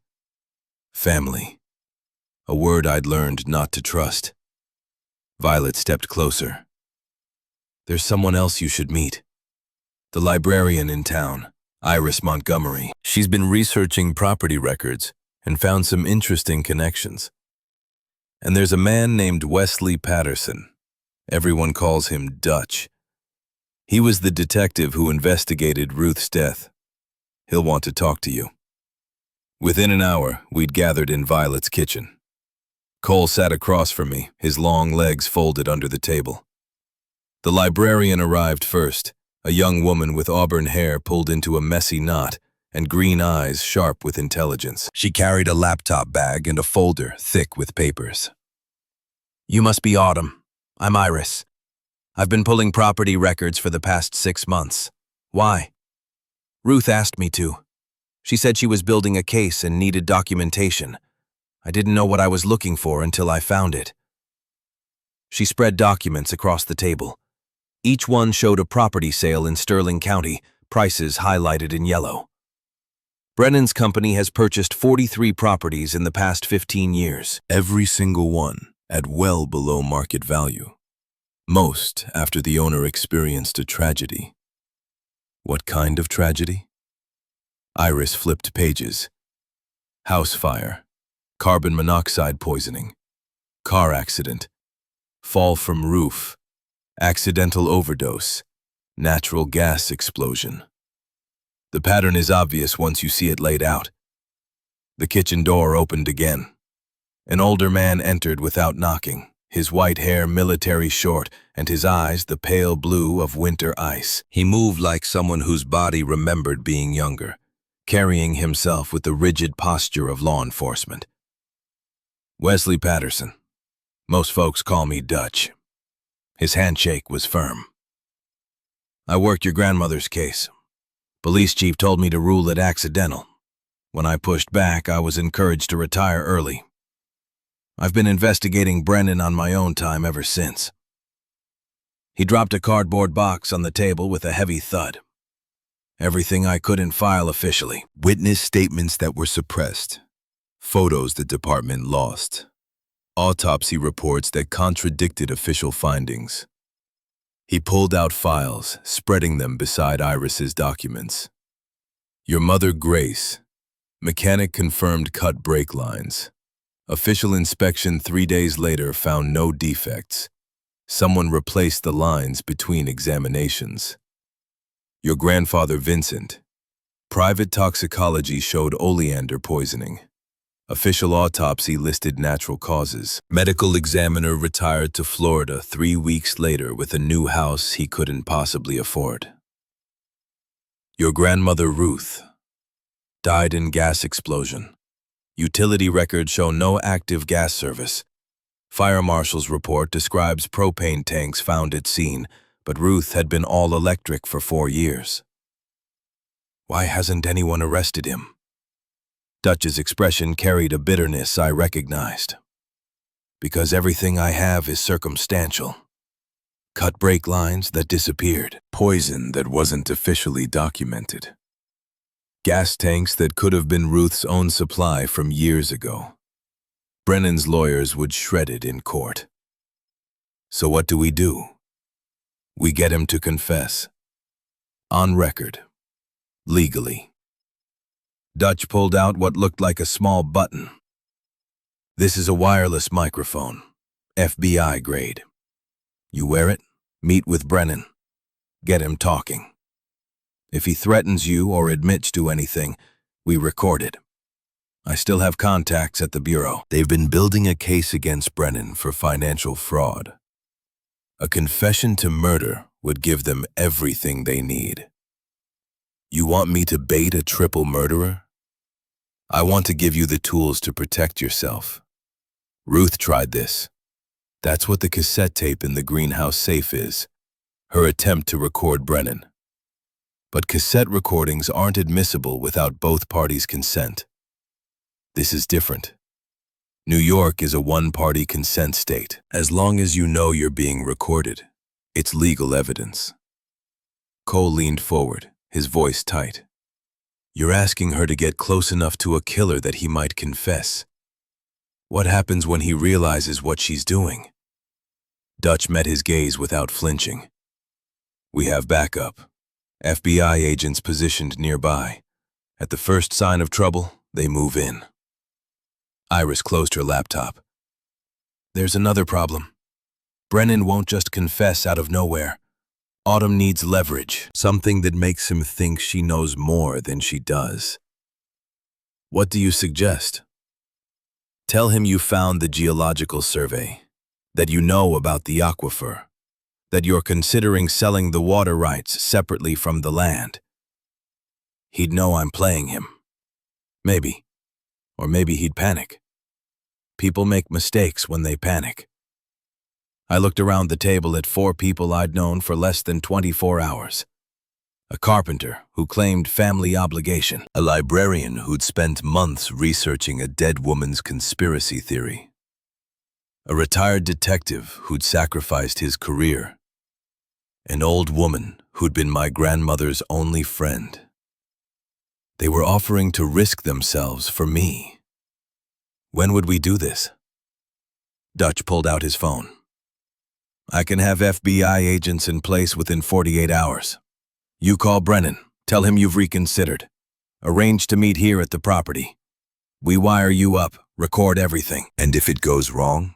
Family. A word I'd learned not to trust. Violet stepped closer. There's someone else you should meet. The librarian in town, Iris Montgomery. She's been researching property records and found some interesting connections. And there's a man named Wesley Patterson. Everyone calls him Dutch. He was the detective who investigated Ruth's death. He'll want to talk to you. Within an hour, we'd gathered in Violet's kitchen. Cole sat across from me, his long legs folded under the table. The librarian arrived first, a young woman with auburn hair pulled into a messy knot and green eyes sharp with intelligence. She carried a laptop bag and a folder thick with papers. You must be Autumn. I'm Iris. I've been pulling property records for the past 6 months. Why? Ruth asked me to. She said she was building a case and needed documentation. I didn't know what I was looking for until I found it. She spread documents across the table. Each one showed a property sale in Sterling County, prices highlighted in yellow. Brennan's company has purchased 43 properties in the past 15 years. Every single one at well below market value. Most after the owner experienced a tragedy. What kind of tragedy? Iris flipped pages. House fire, carbon monoxide poisoning, car accident, fall from roof, accidental overdose, natural gas explosion. The pattern is obvious once you see it laid out. The kitchen door opened again. An older man entered without knocking, his white hair military short and his eyes the pale blue of winter ice. He moved like someone whose body remembered being younger, carrying himself with the rigid posture of law enforcement. Wesley Patterson. Most folks call me Dutch. His handshake was firm. I worked your grandmother's case. Police chief told me to rule it accidental. When I pushed back, I was encouraged to retire early. I've been investigating Brennan on my own time ever since. He dropped a cardboard box on the table with a heavy thud. Everything I couldn't file officially. Witness statements that were suppressed. Photos the department lost. Autopsy reports that contradicted official findings. He pulled out files, spreading them beside Iris's documents. Your mother, Grace. Mechanic confirmed cut brake lines. Official inspection 3 days later found no defects. Someone replaced the lines between examinations. Your grandfather, Vincent. Private toxicology showed oleander poisoning. Official autopsy listed natural causes. Medical examiner retired to Florida 3 weeks later with a new house he couldn't possibly afford. Your grandmother, Ruth. Died in gas explosion. Utility records show no active gas service. Fire marshal's report describes propane tanks found at scene, but Ruth had been all electric for 4 years. Why hasn't anyone arrested him? Dutch's expression carried a bitterness I recognized. Because everything I have is circumstantial. Cut brake lines that disappeared. Poison that wasn't officially documented. Gas tanks that could have been Ruth's own supply from years ago. Brennan's lawyers would shred it in court. So what do? We get him to confess. On record. Legally. Dutch pulled out what looked like a small button. This is a wireless microphone, FBI grade. You wear it, meet with Brennan, get him talking. If he threatens you or admits to anything, we record it. I still have contacts at the Bureau. They've been building a case against Brennan for financial fraud. A confession to murder would give them everything they need. You want me to bait a triple murderer? I want to give you the tools to protect yourself. Ruth tried this. That's what the cassette tape in the greenhouse safe is, her attempt to record Brennan. But cassette recordings aren't admissible without both parties' consent. This is different. New York is a one-party consent state. As long as you know you're being recorded, it's legal evidence. Cole leaned forward, his voice tight. You're asking her to get close enough to a killer that he might confess. What happens when he realizes what she's doing? Dutch met his gaze without flinching. We have backup. FBI agents positioned nearby. At the first sign of trouble, they move in. Iris closed her laptop. There's another problem. Brennan won't just confess out of nowhere. Autumn needs leverage, something that makes him think she knows more than she does. What do you suggest? Tell him you found the geological survey, that you know about the aquifer, that you're considering selling the water rights separately from the land. He'd know I'm playing him. Maybe. Or maybe he'd panic. People make mistakes when they panic. I looked around the table at 4 people I'd known for less than 24 hours. A carpenter who claimed family obligation. A librarian who'd spent months researching a dead woman's conspiracy theory. A retired detective who'd sacrificed his career. An old woman who'd been my grandmother's only friend. They were offering to risk themselves for me. When would we do this? Dutch pulled out his phone. I can have FBI agents in place within 48 hours. You call Brennan, tell him you've reconsidered. Arrange to meet here at the property. We wire you up, record everything. And if it goes wrong?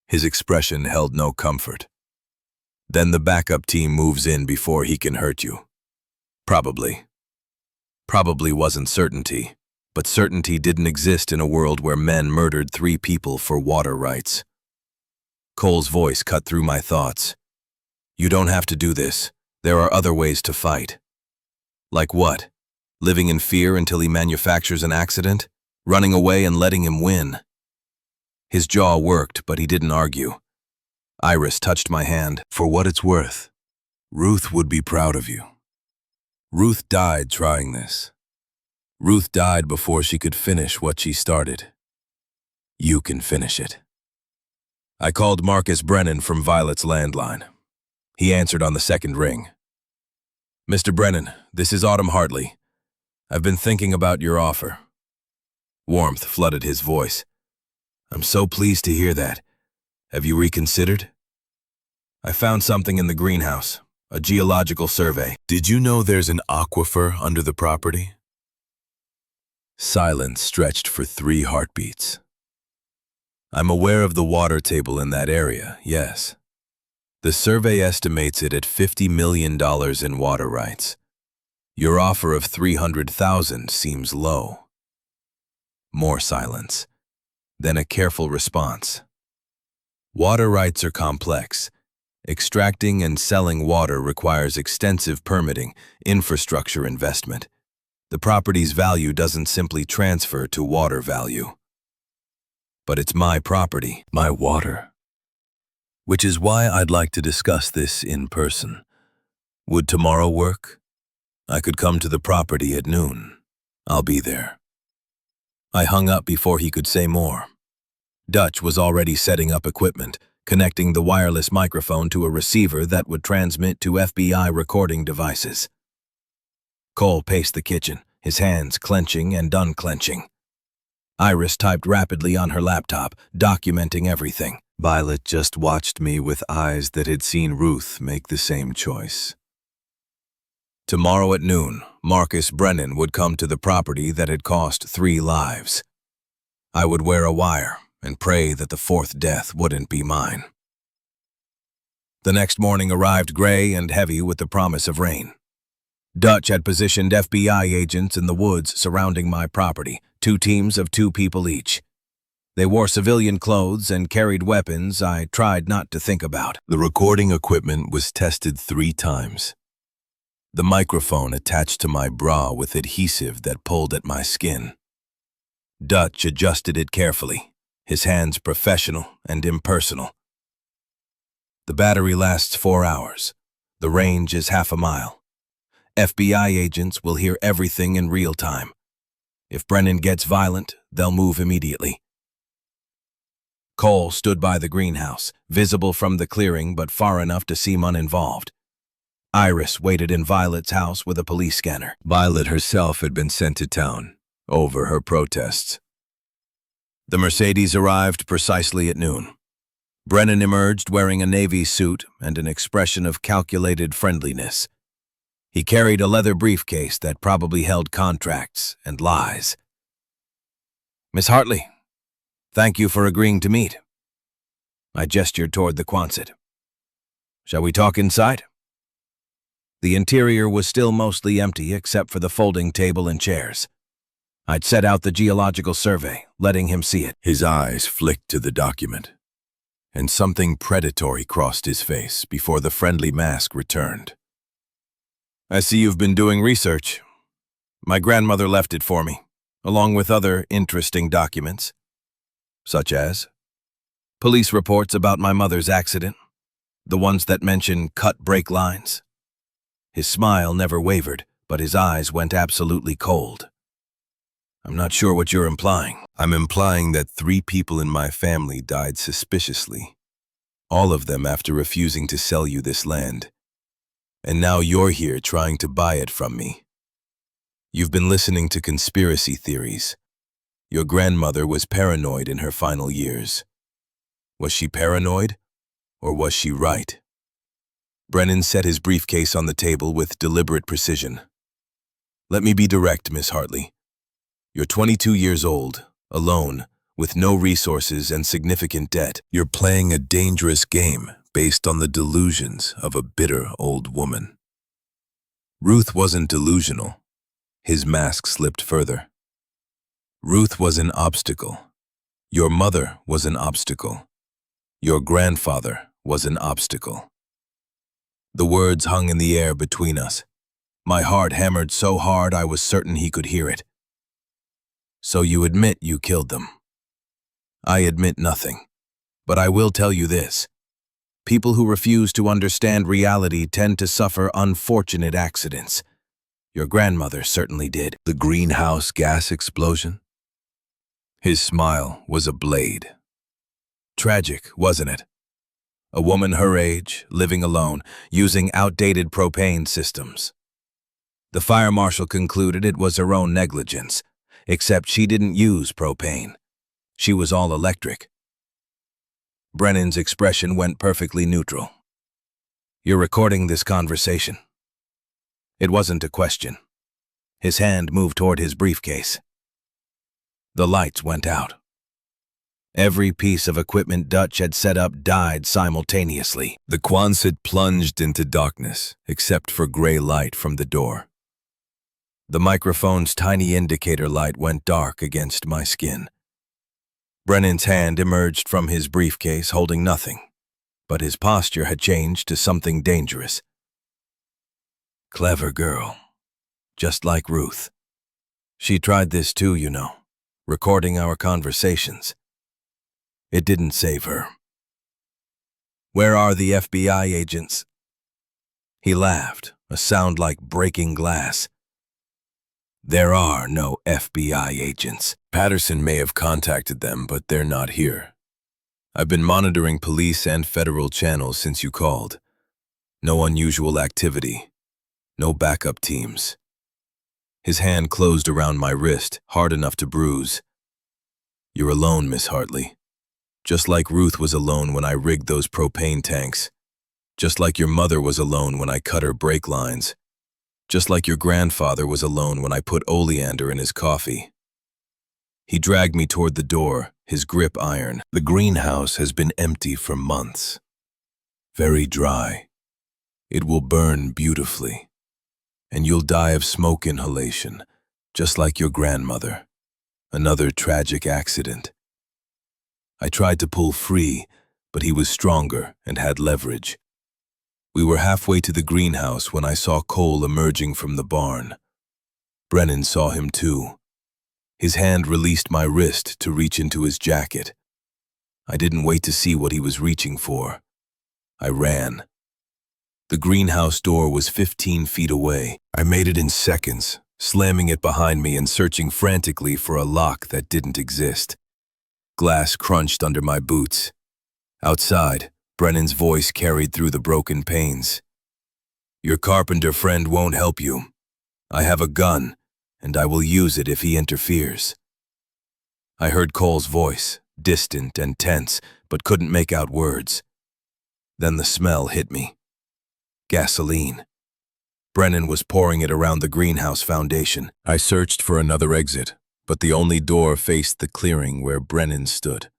His expression held no comfort. Then the backup team moves in before he can hurt you. Probably. Probably wasn't certainty, but certainty didn't exist in a world where men murdered 3 people for water rights. Cole's voice cut through my thoughts. You don't have to do this. There are other ways to fight. Like what? Living in fear until he manufactures an accident? Running away and letting him win? His jaw worked, but he didn't argue. Iris touched my hand. For what it's worth, Ruth would be proud of you. Ruth died trying this. Ruth died before she could finish what she started. You can finish it. I called Marcus Brennan from Violet's landline. He answered on the second ring. Mr. Brennan, this is Autumn Hartley. I've been thinking about your offer. Warmth flooded his voice. I'm so pleased to hear that. Have you reconsidered? I found something in the greenhouse, a geological survey. Did you know there's an aquifer under the property? Silence stretched for 3 heartbeats. I'm aware of the water table in that area, yes. The survey estimates it at $50 million in water rights. Your offer of $300,000 seems low. More silence. Then a careful response. Water rights are complex. Extracting and selling water requires extensive permitting, infrastructure investment. The property's value doesn't simply transfer to water value. But it's my property, my water. Which is why I'd like to discuss this in person. Would tomorrow work? I could come to the property at noon. I'll be there. I hung up before he could say more. Dutch was already setting up equipment, connecting the wireless microphone to a receiver that would transmit to FBI recording devices. Cole paced the kitchen, his hands clenching and unclenching. Iris typed rapidly on her laptop, documenting everything. Violet just watched me with eyes that had seen Ruth make the same choice. Tomorrow at noon, Marcus Brennan would come to the property that had cost 3 lives. I would wear a wire and pray that the 4th death wouldn't be mine. The next morning arrived gray and heavy with the promise of rain. Dutch had positioned FBI agents in the woods surrounding my property, 2 teams of 2 people each. They wore civilian clothes and carried weapons I tried not to think about. The recording equipment was tested 3 times. The microphone attached to my bra with adhesive that pulled at my skin. Dutch adjusted it carefully, his hands professional and impersonal. The battery lasts 4 hours. The range is half a mile. FBI agents will hear everything in real time. If Brennan gets violent, they'll move immediately. Cole stood by the greenhouse, visible from the clearing but far enough to seem uninvolved. Iris waited in Violet's house with a police scanner. Violet herself had been sent to town over her protests. The Mercedes arrived precisely at noon. Brennan emerged wearing a navy suit and an expression of calculated friendliness. He carried a leather briefcase that probably held contracts and lies. "Miss Hartley, thank you for agreeing to meet." I gestured toward the Quonset. "Shall we talk inside?" The interior was still mostly empty except for the folding table and chairs. I'd set out the geological survey, letting him see it. His eyes flicked to the document, and something predatory crossed his face before the friendly mask returned. "I see you've been doing research. My grandmother left it for me, along with other interesting documents, such as police reports about my mother's accident, the ones that mention cut brake lines." His smile never wavered, but his eyes went absolutely cold. "I'm not sure what you're implying." "I'm implying that 3 people in my family died suspiciously, all of them after refusing to sell you this land. And now you're here trying to buy it from me. You've been listening to conspiracy theories. Your grandmother was paranoid in her final years. Was she paranoid, or was she right?" Brennan set his briefcase on the table with deliberate precision. "Let me be direct, Miss Hartley. You're 22 years old, alone, with no resources and significant debt. You're playing a dangerous game based on the delusions of a bitter old woman." Ruth wasn't delusional. His mask slipped further. Ruth was an obstacle. Your mother was an obstacle. Your grandfather was an obstacle. The words hung in the air between us. My heart hammered so hard I was certain he could hear it. "So you admit you killed them?" "I admit nothing, but I will tell you this. People who refuse to understand reality tend to suffer unfortunate accidents. Your grandmother certainly did." "The greenhouse gas explosion?" His smile was a blade. "Tragic, wasn't it? A woman her age, living alone, using outdated propane systems. The fire marshal concluded it was her own negligence, except she didn't use propane. She was all electric." Brennan's expression went perfectly neutral. "You're recording this conversation." It wasn't a question. His hand moved toward his briefcase. The lights went out. Every piece of equipment Dutch had set up died simultaneously. The Quonset plunged into darkness, except for gray light from the door. The microphone's tiny indicator light went dark against my skin. Brennan's hand emerged from his briefcase holding nothing, but his posture had changed to something dangerous. "Clever girl, just like Ruth. She tried this too, you know, recording our conversations. It didn't save her." "Where are the FBI agents?" He laughed, a sound like breaking glass. "There are no FBI agents. Patterson may have contacted them, but they're not here. I've been monitoring police and federal channels since you called. No unusual activity. No backup teams." His hand closed around my wrist, hard enough to bruise. "You're alone, Miss Hartley. Just like Ruth was alone when I rigged those propane tanks. Just like your mother was alone when I cut her brake lines. Just like your grandfather was alone when I put oleander in his coffee. He dragged me toward the door, his grip iron. The greenhouse has been empty for months. Very dry. It will burn beautifully. And you'll die of smoke inhalation, just like your grandmother. Another tragic accident. I tried to pull free, but he was stronger and had leverage. We were halfway to the greenhouse when I saw Cole emerging from the barn. Brennan saw him too. His hand released my wrist to reach into his jacket. I didn't wait to see what he was reaching for. I ran. The greenhouse door was 15 feet away. I made it in seconds, slamming it behind me and searching frantically for a lock that didn't exist. Glass crunched under my boots. Outside, Brennan's voice carried through the broken panes. Your carpenter friend won't help you. I have a gun, and I will use it if he interferes. I heard Cole's voice, distant and tense, but couldn't make out words. Then the smell hit me. Gasoline. Brennan was pouring it around the greenhouse foundation. I searched for another exit, but the only door faced the clearing where Brennan stood.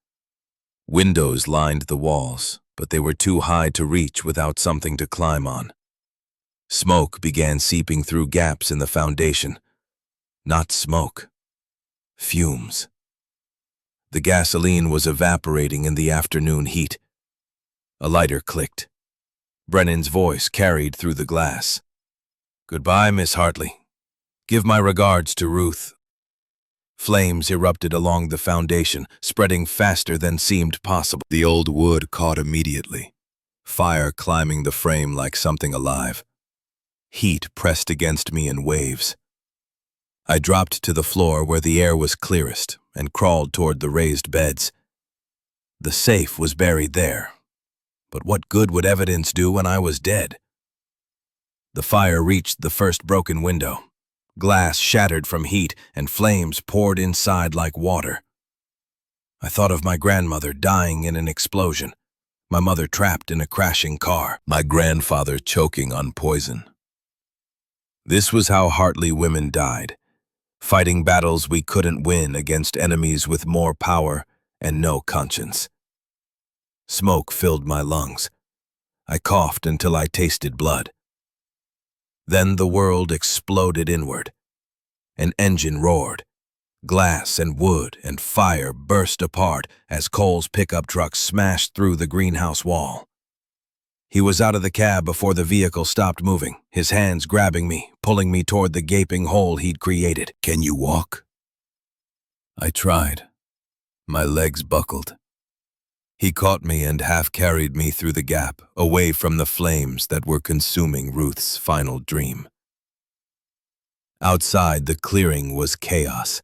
Windows lined the walls, but they were too high to reach without something to climb on. Smoke began seeping through gaps in the foundation. Not smoke. Fumes. The gasoline was evaporating in the afternoon heat. A lighter clicked. Brennan's voice carried through the glass. Goodbye, Miss Hartley. Give my regards to Ruth. Flames erupted along the foundation, spreading faster than seemed possible. The old wood caught immediately, fire climbing the frame like something alive. Heat pressed against me in waves. I dropped to the floor where the air was clearest and crawled toward the raised beds. The safe was buried there, but what good would evidence do when I was dead? The fire reached the first broken window. Glass shattered from heat and flames poured inside like water. I thought of my grandmother dying in an explosion, my mother trapped in a crashing car, my grandfather choking on poison. This was how Hartley women died, fighting battles we couldn't win against enemies with more power and no conscience. Smoke filled my lungs. I coughed until I tasted blood. Then the world exploded inward. An engine roared. Glass and wood and fire burst apart as Cole's pickup truck smashed through the greenhouse wall. He was out of the cab before the vehicle stopped moving, his hands grabbing me, pulling me toward the gaping hole he'd created. Can you walk? I tried. My legs buckled. He caught me and half-carried me through the gap, away from the flames that were consuming Ruth's final dream. Outside, the clearing was chaos.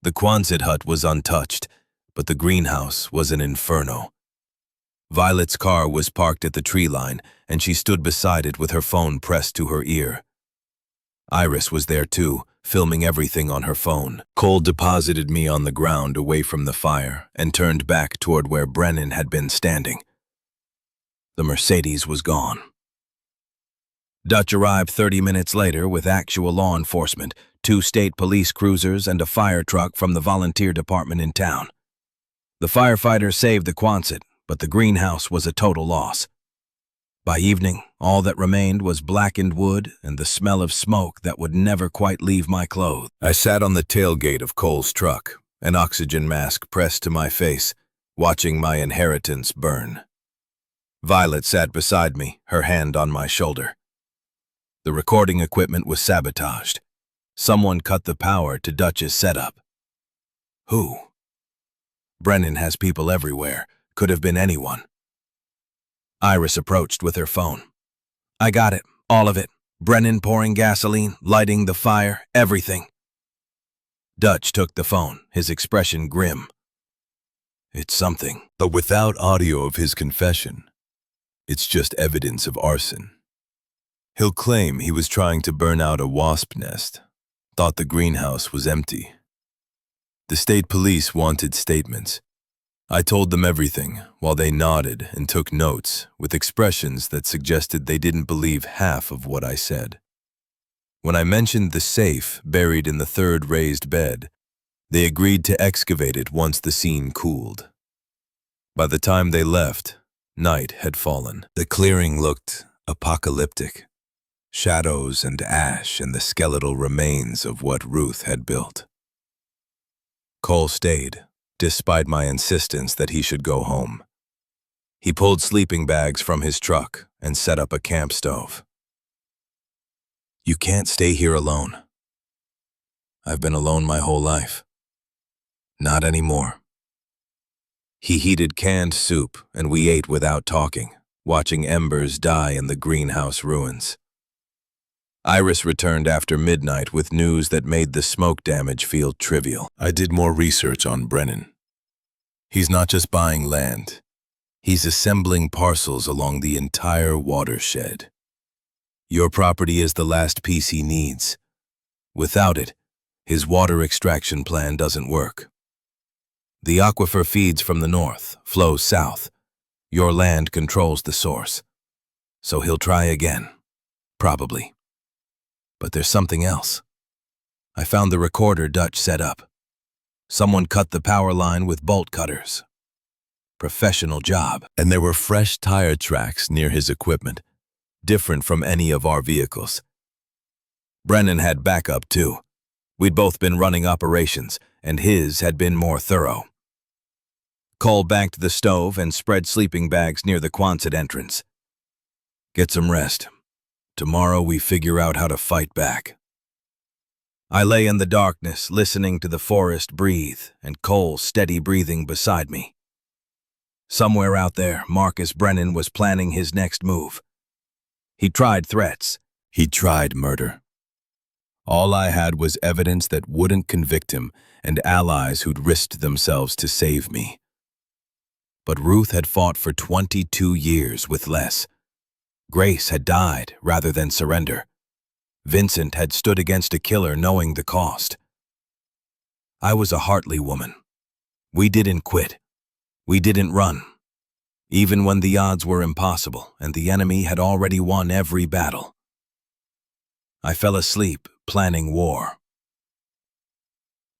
The Quonset hut was untouched, but the greenhouse was an inferno. Violet's car was parked at the tree line, and she stood beside it with her phone pressed to her ear. Iris was there too, filming everything on her phone. Cole deposited me on the ground away from the fire and turned back toward where Brennan had been standing. The Mercedes was gone. Dutch arrived 30 minutes later with actual law enforcement, 2 state police cruisers and a fire truck from the volunteer department in town. The firefighters saved the Quonset, but the greenhouse was a total loss. By evening, all that remained was blackened wood and the smell of smoke that would never quite leave my clothes. I sat on the tailgate of Cole's truck, an oxygen mask pressed to my face, watching my inheritance burn. Violet sat beside me, her hand on my shoulder. The recording equipment was sabotaged. Someone cut the power to Dutch's setup. Who? Brennan has people everywhere. Could have been anyone. Iris approached with her phone. I got it, all of it. Brennan pouring gasoline, lighting the fire, everything. Dutch took the phone, his expression grim. It's something. But without audio of his confession, it's just evidence of arson. He'll claim he was trying to burn out a wasp nest, thought the greenhouse was empty. The state police wanted statements. I told them everything, while they nodded and took notes, with expressions that suggested they didn't believe half of what I said. When I mentioned the safe buried in the third raised bed, they agreed to excavate it once the scene cooled. By the time they left, night had fallen. The clearing looked apocalyptic. Shadows and ash and the skeletal remains of what Ruth had built. Cole stayed, despite my insistence that he should go home. He pulled sleeping bags from his truck and set up a camp stove. "You can't stay here alone." "I've been alone my whole life." "Not anymore." He heated canned soup and we ate without talking, watching embers die in the greenhouse ruins. Iris returned after midnight with news that made the smoke damage feel trivial. I did more research on Brennan. He's not just buying land. He's assembling parcels along the entire watershed. Your property is the last piece he needs. Without it, his water extraction plan doesn't work. The aquifer feeds from the north, flows south. Your land controls the source. So he'll try again. Probably. But there's something else. I found the recorder Dutch set up. Someone cut the power line with bolt cutters. Professional job. And there were fresh tire tracks near his equipment, different from any of our vehicles. Brennan had backup too. We'd both been running operations, and his had been more thorough. Cole banked the stove and spread sleeping bags near the Quonset entrance. "Get some rest. Tomorrow we figure out how to fight back." I lay in the darkness, listening to the forest breathe and Cole steady breathing beside me. Somewhere out there, Marcus Brennan was planning his next move. He tried threats. He tried murder. All I had was evidence that wouldn't convict him and allies who'd risked themselves to save me. But Ruth had fought for 22 years with less. Grace had died rather than surrender. Vincent had stood against a killer knowing the cost. I was a Hartley woman. We didn't quit. We didn't run. Even when the odds were impossible and the enemy had already won every battle. I fell asleep, planning war.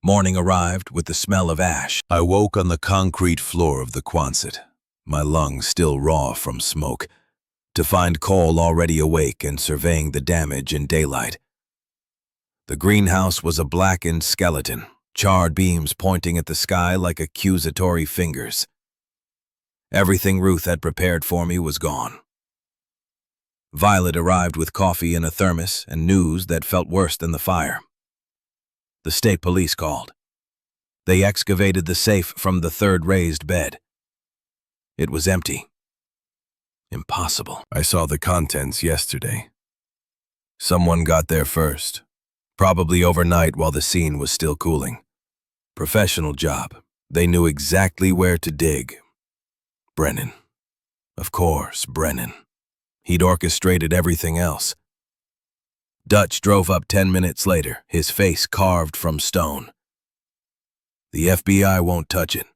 Morning arrived with the smell of ash. I woke on the concrete floor of the Quonset, my lungs still raw from smoke, to find Cole already awake and surveying the damage in daylight. The greenhouse was a blackened skeleton, charred beams pointing at the sky like accusatory fingers. Everything Ruth had prepared for me was gone. Violet arrived with coffee in a thermos and news that felt worse than the fire. The state police called. They excavated the safe from the third raised bed. It was empty. Impossible. I saw the contents yesterday. Someone got there first, probably overnight while the scene was still cooling. Professional job. They knew exactly where to dig. Brennan. Of course, Brennan. He'd orchestrated everything else. Dutch drove up 10 minutes later, his face carved from stone. The FBI won't touch it.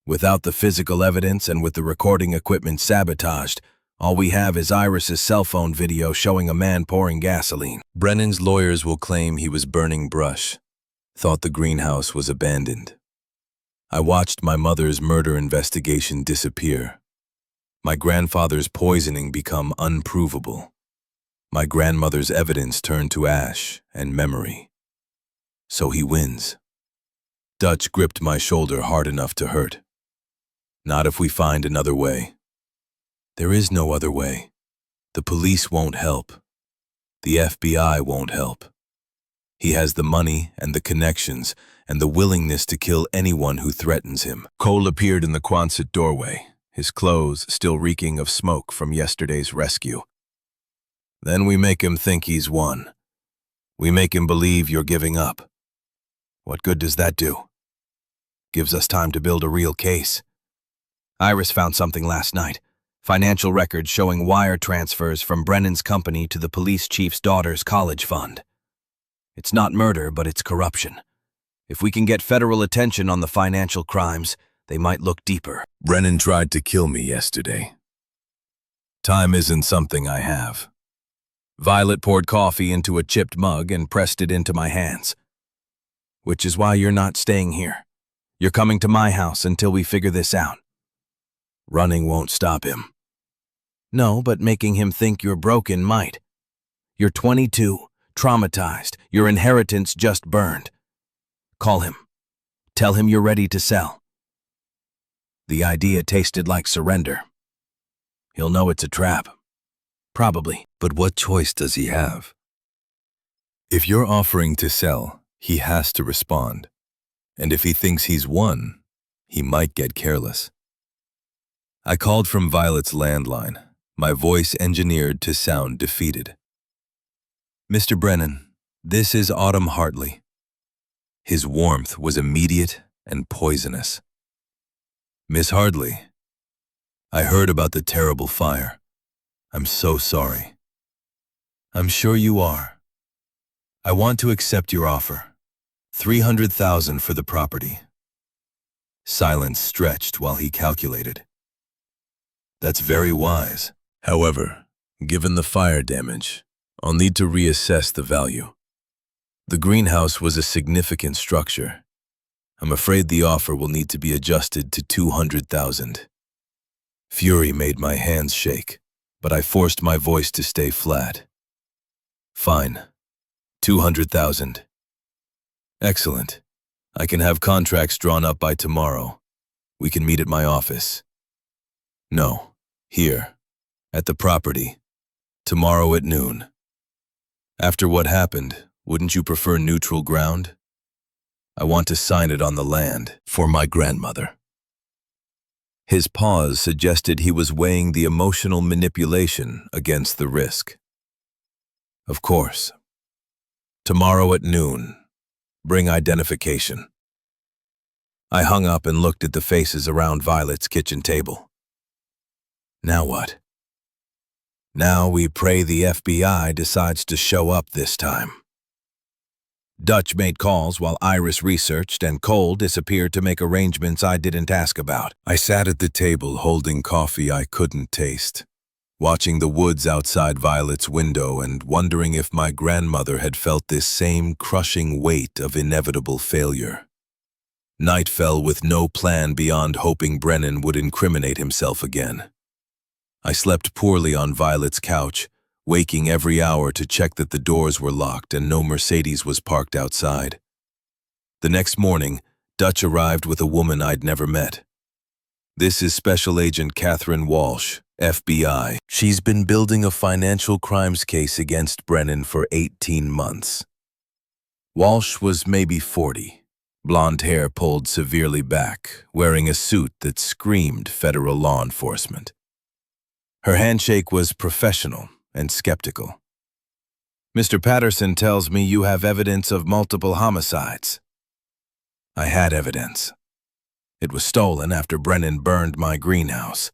Without the physical evidence and with the recording equipment sabotaged, all we have is Iris's cell phone video showing a man pouring gasoline. Brennan's lawyers will claim he was burning brush, thought the greenhouse was abandoned. I watched my mother's murder investigation disappear. My grandfather's poisoning become unprovable. My grandmother's evidence turned to ash and memory. So he wins. Dutch gripped my shoulder hard enough to hurt. Not if we find another way. There is no other way. The police won't help. The FBI won't help. He has the money and the connections and the willingness to kill anyone who threatens him. Cole appeared in the Quonset doorway, his clothes still reeking of smoke from yesterday's rescue. Then we make him think he's won. We make him believe you're giving up. What good does that do? Gives us time to build a real case. Iris found something last night. Financial records showing wire transfers from Brennan's company to the police chief's daughter's college fund. It's not murder, but it's corruption. If we can get federal attention on the financial crimes, They might look deeper. Brennan tried to kill me yesterday. Time isn't something I have. Violet poured coffee into a chipped mug and pressed it into my hands. Which is why you're not staying here. You're coming to my house until we figure this out. Running won't stop him. No, but making him think you're broken might. You're 22, traumatized, your inheritance just burned. Call him. Tell him you're ready to sell. The idea tasted like surrender. He'll know it's a trap. Probably. But what choice does he have? If you're offering to sell, he has to respond. And if he thinks he's won, he might get careless. I called from Violet's landline, my voice engineered to sound defeated. Mr. Brennan, this is Autumn Hartley. His warmth was immediate and poisonous. Miss Hartley, I heard about the terrible fire. I'm so sorry. I'm sure you are. I want to accept your offer. $300,000 for the property. Silence stretched while he calculated. That's very wise. However, given the fire damage, I'll need to reassess the value. The greenhouse was a significant structure. I'm afraid the offer will need to be adjusted to $200,000. Fury made my hands shake, but I forced my voice to stay flat. Fine. $200,000. Excellent. I can have contracts drawn up by tomorrow. We can meet at my office. No, here, at the property, tomorrow at noon. After what happened, wouldn't you prefer neutral ground? I want to sign it on the land for my grandmother. His pause suggested he was weighing the emotional manipulation against the risk. Of course. Tomorrow at noon. Bring identification. I hung up and looked at the faces around Violet's kitchen table. Now what? Now we pray the FBI decides to show up this time. Dutch made calls while Iris researched, and Cole disappeared to make arrangements I didn't ask about. I sat at the table holding coffee I couldn't taste, watching the woods outside Violet's window and wondering if my grandmother had felt this same crushing weight of inevitable failure. Night fell with no plan beyond hoping Brennan would incriminate himself again. I slept poorly on Violet's couch, waking every hour to check that the doors were locked and no Mercedes was parked outside. The next morning, Dutch arrived with a woman I'd never met. This is Special Agent Catherine Walsh, FBI. She's been building a financial crimes case against Brennan for 18 months. Walsh was maybe 40, blonde hair pulled severely back, wearing a suit that screamed federal law enforcement. Her handshake was professional and skeptical. Mr. Patterson tells me you have evidence of multiple homicides. I had evidence. It was stolen after Brennan burned my greenhouse.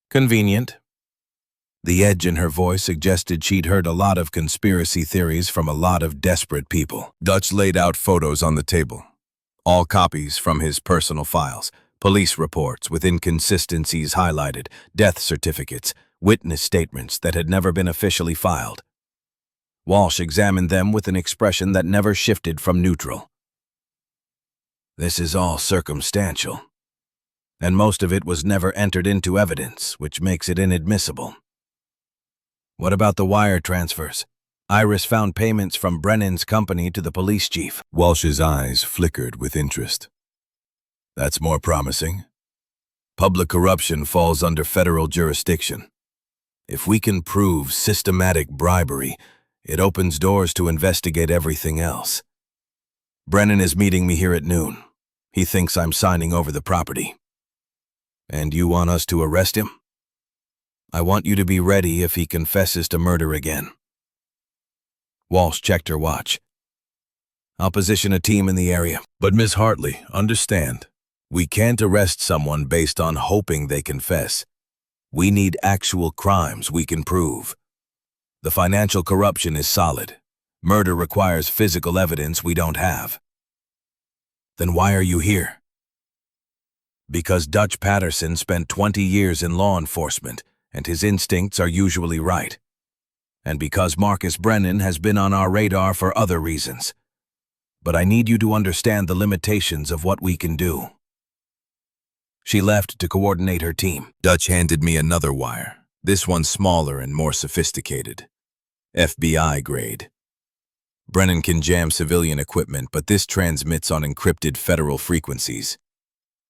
Convenient. The edge in her voice suggested she'd heard a lot of conspiracy theories from a lot of desperate people. Dutch laid out photos on the table. All copies from his personal files, police reports with inconsistencies highlighted, death certificates, witness statements that had never been officially filed. Walsh examined them with an expression that never shifted from neutral. This is all circumstantial, and most of it was never entered into evidence, which makes it inadmissible. What about the wire transfers? Iris found payments from Brennan's company to the police chief. Walsh's eyes flickered with interest. That's more promising. Public corruption falls under federal jurisdiction. If we can prove systematic bribery, it opens doors to investigate everything else. Brennan is meeting me here at noon. He thinks I'm signing over the property. And you want us to arrest him? I want you to be ready if he confesses to murder again. Walsh checked her watch. I'll position a team in the area. But Miss Hartley, understand, we can't arrest someone based on hoping they confess. We need actual crimes we can prove. The financial corruption is solid. Murder requires physical evidence we don't have. Then why are you here? Because Dutch Patterson spent 20 years in law enforcement, and his instincts are usually right. And because Marcus Brennan has been on our radar for other reasons. But I need you to understand the limitations of what we can do. She left to coordinate her team. Dutch handed me another wire, this one smaller and more sophisticated. FBI grade. Brennan can jam civilian equipment, but this transmits on encrypted federal frequencies.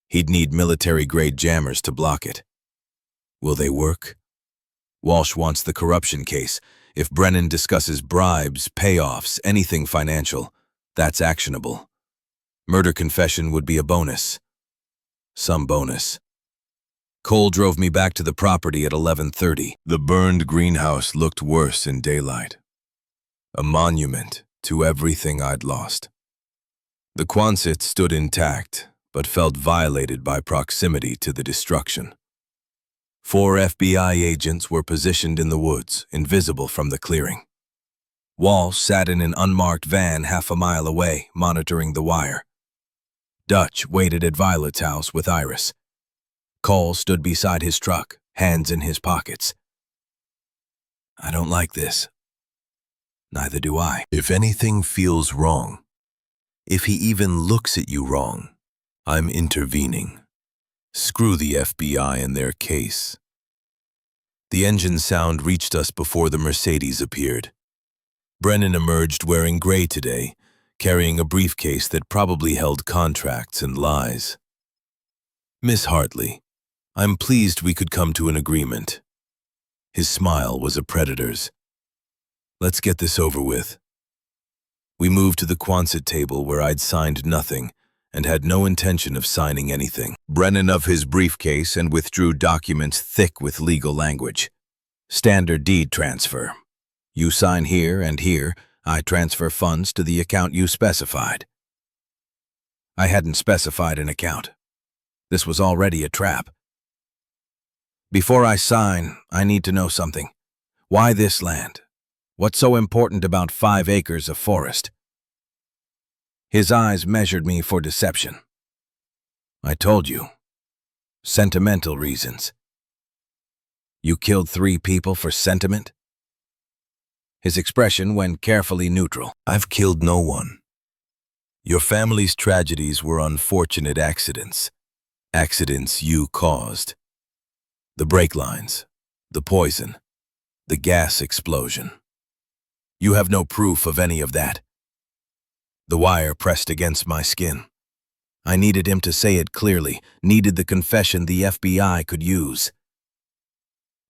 He'd need military-grade jammers to block it. Will they work? Walsh wants the corruption case. If Brennan discusses bribes, payoffs, anything financial, that's actionable. Murder confession would be a bonus. Some bonus. Cole drove me back to the property at 11:30. The burned greenhouse looked worse in daylight. A monument to everything I'd lost. The Quonset stood intact, but felt violated by proximity to the destruction. 4 FBI agents were positioned in the woods, invisible from the clearing. Walsh sat in an unmarked van half a mile away, monitoring the wire. Dutch waited at Violet's house with Iris. Cole stood beside his truck, hands in his pockets. I don't like this. Neither do I. If anything feels wrong, if he even looks at you wrong, I'm intervening. Screw the FBI and their case. The engine sound reached us before the Mercedes appeared. Brennan emerged wearing gray today, carrying a briefcase that probably held contracts and lies. Miss Hartley, I'm pleased we could come to an agreement. His smile was a predator's. Let's get this over with. We moved to the Quonset table where I'd signed nothing and had no intention of signing anything. Brennan of his briefcase and withdrew documents thick with legal language. Standard deed transfer. You sign here and here, I transfer funds to the account you specified. I hadn't specified an account. This was already a trap. Before I sign, I need to know something. Why this land? What's so important about 5 acres of forest? His eyes measured me for deception. I told you. Sentimental reasons. You killed 3 people for sentiment? His expression went carefully neutral. I've killed no one. Your family's tragedies were unfortunate accidents. Accidents you caused. The brake lines, the poison, the gas explosion. You have no proof of any of that. The wire pressed against my skin. I needed him to say it clearly, needed the confession the FBI could use.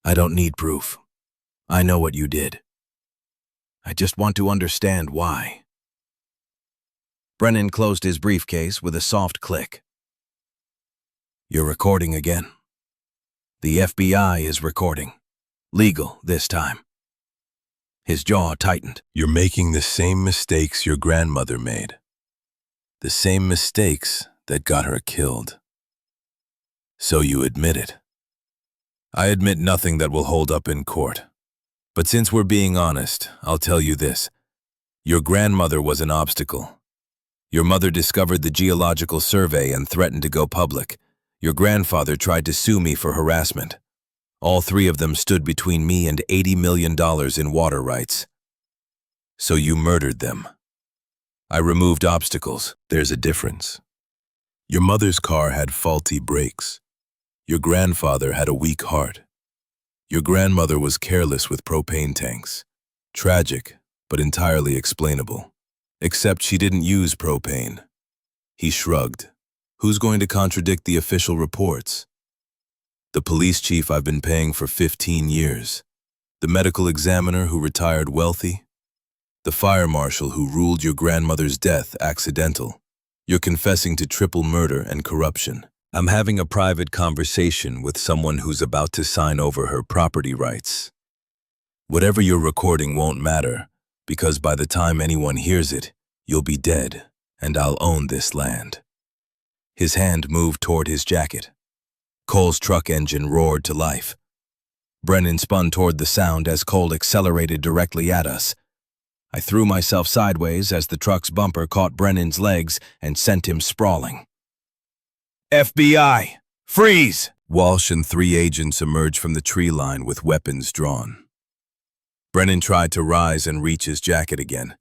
I don't need proof. I know what you did. I just want to understand why. Brennan closed his briefcase with a soft click. You're recording again. The FBI is recording. Legal this time. His jaw tightened. You're making the same mistakes your grandmother made. The same mistakes that got her killed. So you admit it. I admit nothing that will hold up in court. But since we're being honest, I'll tell you this. Your grandmother was an obstacle. Your mother discovered the geological survey and threatened to go public. Your grandfather tried to sue me for harassment. All 3 of them stood between me and $80 million in water rights. So you murdered them. I removed obstacles. There's a difference. Your mother's car had faulty brakes. Your grandfather had a weak heart. Your grandmother was careless with propane tanks. Tragic, but entirely explainable. Except she didn't use propane. He shrugged. Who's going to contradict the official reports? The police chief I've been paying for 15 years. The medical examiner who retired wealthy. The fire marshal who ruled your grandmother's death accidental. You're confessing to triple murder and corruption. I'm having a private conversation with someone who's about to sign over her property rights. Whatever you're recording won't matter, because by the time anyone hears it, you'll be dead, and I'll own this land. His hand moved toward his jacket. Cole's truck engine roared to life. Brennan spun toward the sound as Cole accelerated directly at us. I threw myself sideways as the truck's bumper caught Brennan's legs and sent him sprawling. FBI, freeze! Walsh and 3 agents emerged from the tree line with weapons drawn. Brennan tried to rise and reach his jacket again.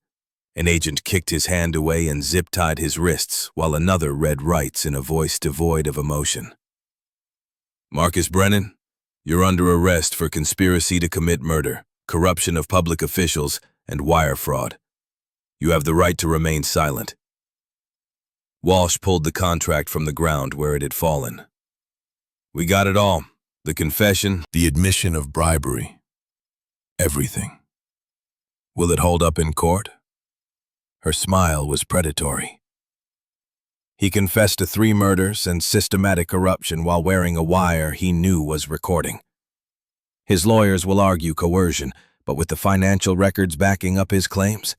An agent kicked his hand away and zip-tied his wrists, while another read rights in a voice devoid of emotion. Marcus Brennan, you're under arrest for conspiracy to commit murder, corruption of public officials, and wire fraud. You have the right to remain silent. Walsh pulled the contract from the ground where it had fallen. We got it all. The confession, the admission of bribery. Everything. Will it hold up in court? Her smile was predatory. He confessed to 3 murders and systematic corruption while wearing a wire he knew was recording. His lawyers will argue coercion, but with the financial records backing up his claims,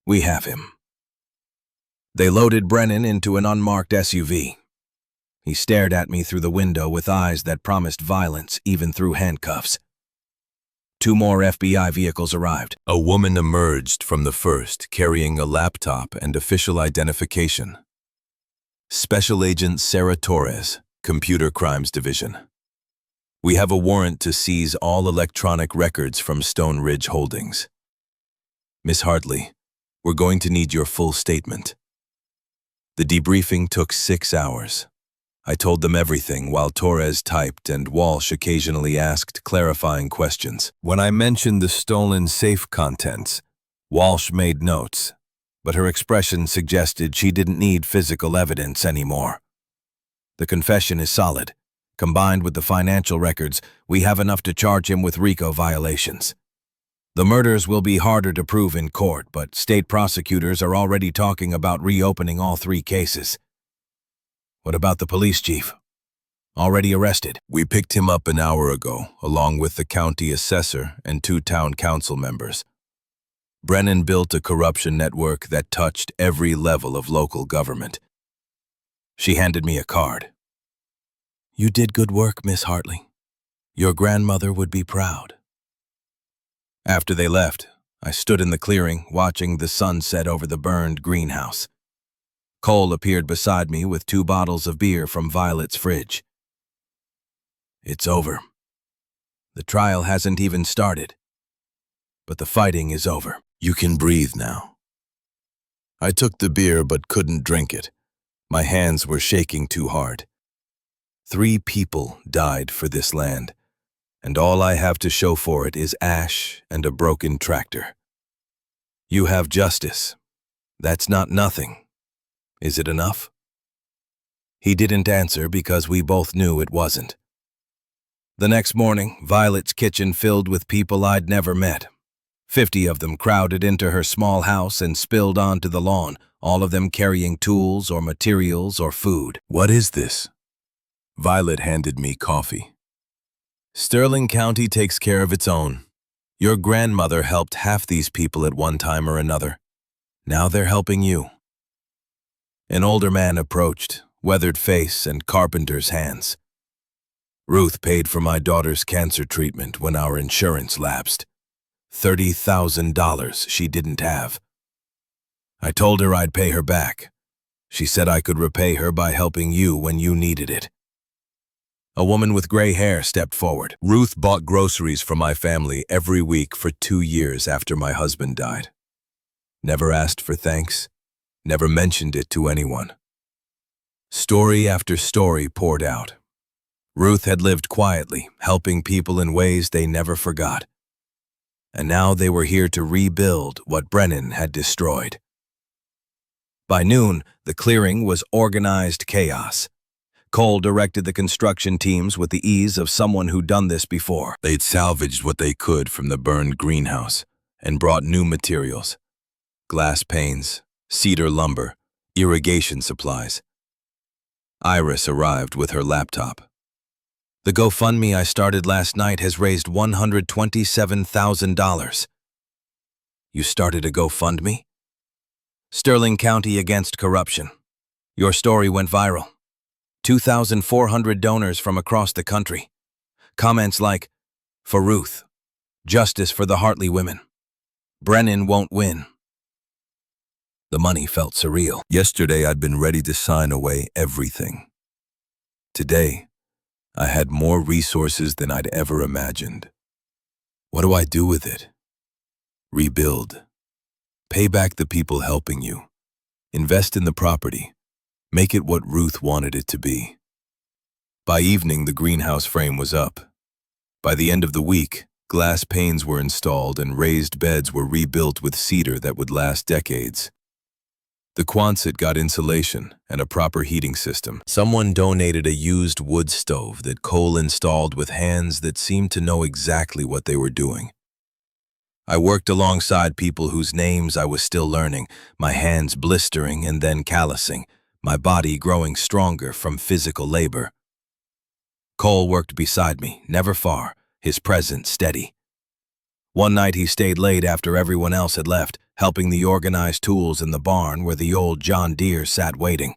we have him. They loaded Brennan into an unmarked SUV. He stared at me through the window with eyes that promised violence even through handcuffs. 2 more FBI vehicles arrived. A woman emerged from the first, carrying a laptop and official identification. Special Agent Sarah Torres, Computer Crimes Division. We have a warrant to seize all electronic records from Stone Ridge Holdings. Miss Hartley, we're going to need your full statement. The debriefing took 6 hours. I told them everything while Torres typed and Walsh occasionally asked clarifying questions. When I mentioned the stolen safe contents, Walsh made notes, but her expression suggested she didn't need physical evidence anymore. The confession is solid. Combined with the financial records, we have enough to charge him with RICO violations. The murders will be harder to prove in court, but state prosecutors are already talking about reopening all 3 cases. What about the police chief? Already arrested. We picked him up an hour ago, along with the county assessor and 2 town council members. Brennan built a corruption network that touched every level of local government. She handed me a card. You did good work, Miss Hartley. Your grandmother would be proud. After they left, I stood in the clearing, watching the sun set over the burned greenhouse. Cole appeared beside me with 2 bottles of beer from Violet's fridge. It's over. The trial hasn't even started. But the fighting is over. You can breathe now. I took the beer but couldn't drink it. My hands were shaking too hard. 3 people died for this land, and all I have to show for it is ash and a broken tractor. You have justice. That's not nothing. Is it enough? He didn't answer because we both knew it wasn't. The next morning, Violet's kitchen filled with people I'd never met. 50 of them crowded into her small house and spilled onto the lawn, all of them carrying tools or materials or food. What is this? Violet handed me coffee. Sterling County takes care of its own. Your grandmother helped half these people at one time or another. Now they're helping you. An older man approached, weathered face and carpenter's hands. Ruth paid for my daughter's cancer treatment when our insurance lapsed. $30,000 she didn't have. I told her I'd pay her back. She said I could repay her by helping you when you needed it. A woman with gray hair stepped forward. Ruth bought groceries for my family every week for 2 years after my husband died. Never asked for thanks. Never mentioned it to anyone. Story after story poured out. Ruth had lived quietly, helping people in ways they never forgot. And now they were here to rebuild what Brennan had destroyed. By noon, the clearing was organized chaos. Cole directed the construction teams with the ease of someone who'd done this before. They'd salvaged what they could from the burned greenhouse and brought new materials. Glass panes, cedar lumber, irrigation supplies. Iris arrived with her laptop. The GoFundMe I started last night has raised $127,000. You started a GoFundMe? Sterling County Against Corruption. Your story went viral. 2,400 donors from across the country. Comments like, "For Ruth. Justice for the Hartley women. Brennan won't win." The money felt surreal. Yesterday, I'd been ready to sign away everything. Today, I had more resources than I'd ever imagined. What do I do with it? Rebuild. Pay back the people helping you. Invest in the property. Make it what Ruth wanted it to be. By evening, the greenhouse frame was up. By the end of the week, glass panes were installed and raised beds were rebuilt with cedar that would last decades. The Quonset got insulation and a proper heating system. Someone donated a used wood stove that Cole installed with hands that seemed to know exactly what they were doing. I worked alongside people whose names I was still learning, my hands blistering and then callousing, my body growing stronger from physical labor. Cole worked beside me, never far, his presence steady. One night he stayed late after everyone else had left, helping the organized tools in the barn where the old John Deere sat waiting.